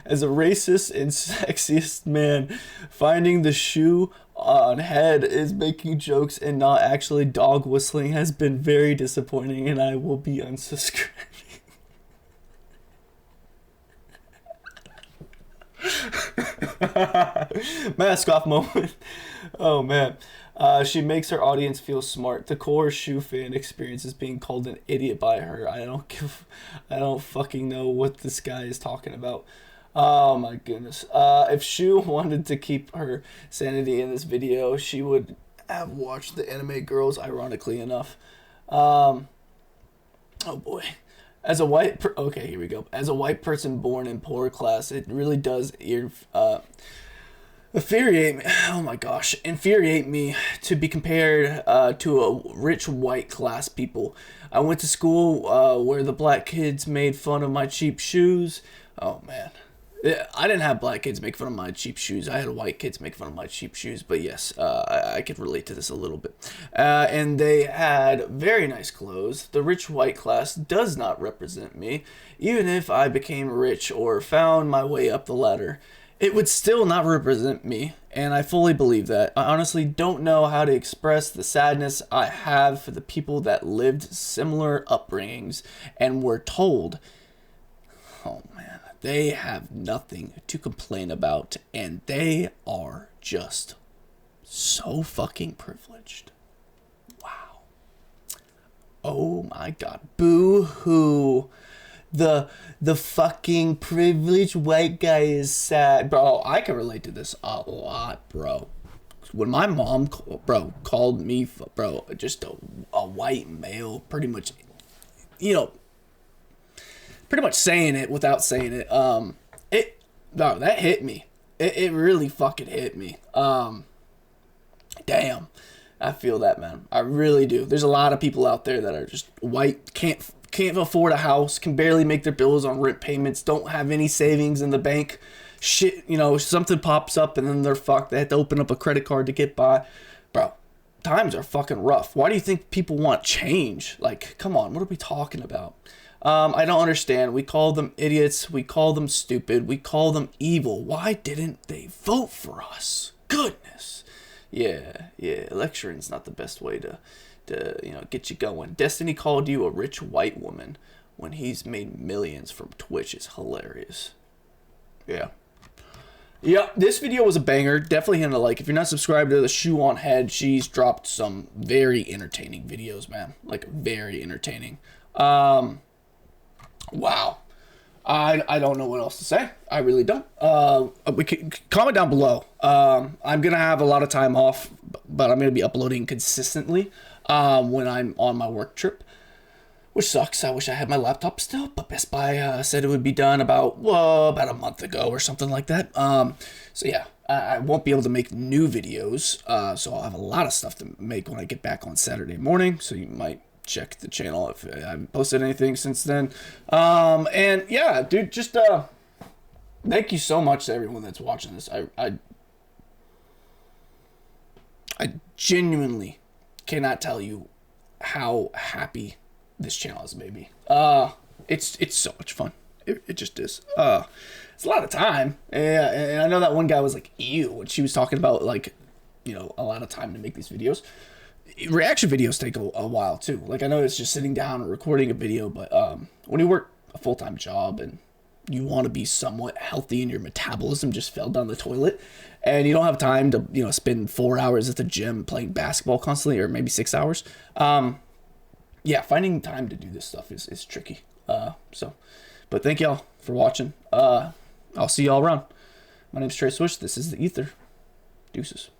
As a racist and sexist man, finding the shoe on head is making jokes and not actually dog whistling has been very disappointing, and I will be unsubscribing. Mask off moment. Oh man. She makes her audience feel smart. The core shoe fan experiences being called an idiot by her. I don't fucking know what this guy is talking about. Oh my goodness. If Shoe wanted to keep her sanity in this video, she would have watched the anime girls, ironically enough. Oh boy. As a white okay, here we go. As a white person born in poor class, it really does infuriate me. Oh my gosh, infuriate me to be compared to a rich white class people. I went to school where the black kids made fun of my cheap shoes. Oh man. I didn't have black kids make fun of my cheap shoes. I had white kids make fun of my cheap shoes. But yes, I could relate to this a little bit. And they had very nice clothes. The rich white class does not represent me. Even if I became rich or found my way up the ladder, it would still not represent me. And I fully believe that. I honestly don't know how to express the sadness I have for the people that lived similar upbringings and were told, oh man, they have nothing to complain about, and they are just so fucking privileged. Wow. Oh my God. Boo-hoo. The fucking privileged white guy is sad. Bro, I can relate to this a lot, bro. When my mom, called me, just a white male, pretty much, pretty much saying it without saying it. That hit me. It really fucking hit me. Damn. I feel that, man. I really do. There's a lot of people out there that are just white, can't afford a house, can barely make their bills on rent payments, don't have any savings in the bank. Shit, something pops up and then they're fucked. They have to open up a credit card to get by. Bro, times are fucking rough. Why do you think people want change? Like, come on, what are we talking about? I don't understand. We call them idiots. We call them stupid. We call them evil. Why didn't they vote for us? Goodness. Yeah. Lecturing's not the best way to get you going. Destiny called you a rich white woman when he's made millions from Twitch is hilarious. Yeah. This video was a banger. Definitely hit a like. If you're not subscribed to the Shoe0nHead, she's dropped some very entertaining videos, man. Like, very entertaining. Wow. I don't know what else to say. I really don't. We can comment down below. I'm gonna have a lot of time off, but I'm gonna be uploading consistently when I'm on my work trip, which sucks. I wish I had my laptop still, but Best Buy said it would be done about a month ago or something like that. So yeah, I won't be able to make new videos. So I'll have a lot of stuff to make when I get back on Saturday morning. So you might check the channel if I haven't posted anything since then. And yeah, dude, just thank you so much to everyone that's watching this. I genuinely cannot tell you how happy this channel has made me. It's so much fun. It just is. It's a lot of time. Yeah, and I know that one guy was like, ew, when she was talking about like a lot of time to make these videos. Reaction videos take a while too. Like, I know it's just sitting down and recording a video, but when you work a full-time job and you want to be somewhat healthy and your metabolism just fell down the toilet and you don't have time to, spend 4 hours at the gym playing basketball constantly, or maybe 6 hours. Finding time to do this stuff is tricky. But thank y'all for watching. I'll see y'all around. My name's Trey Swish. This is The Ether. Deuces.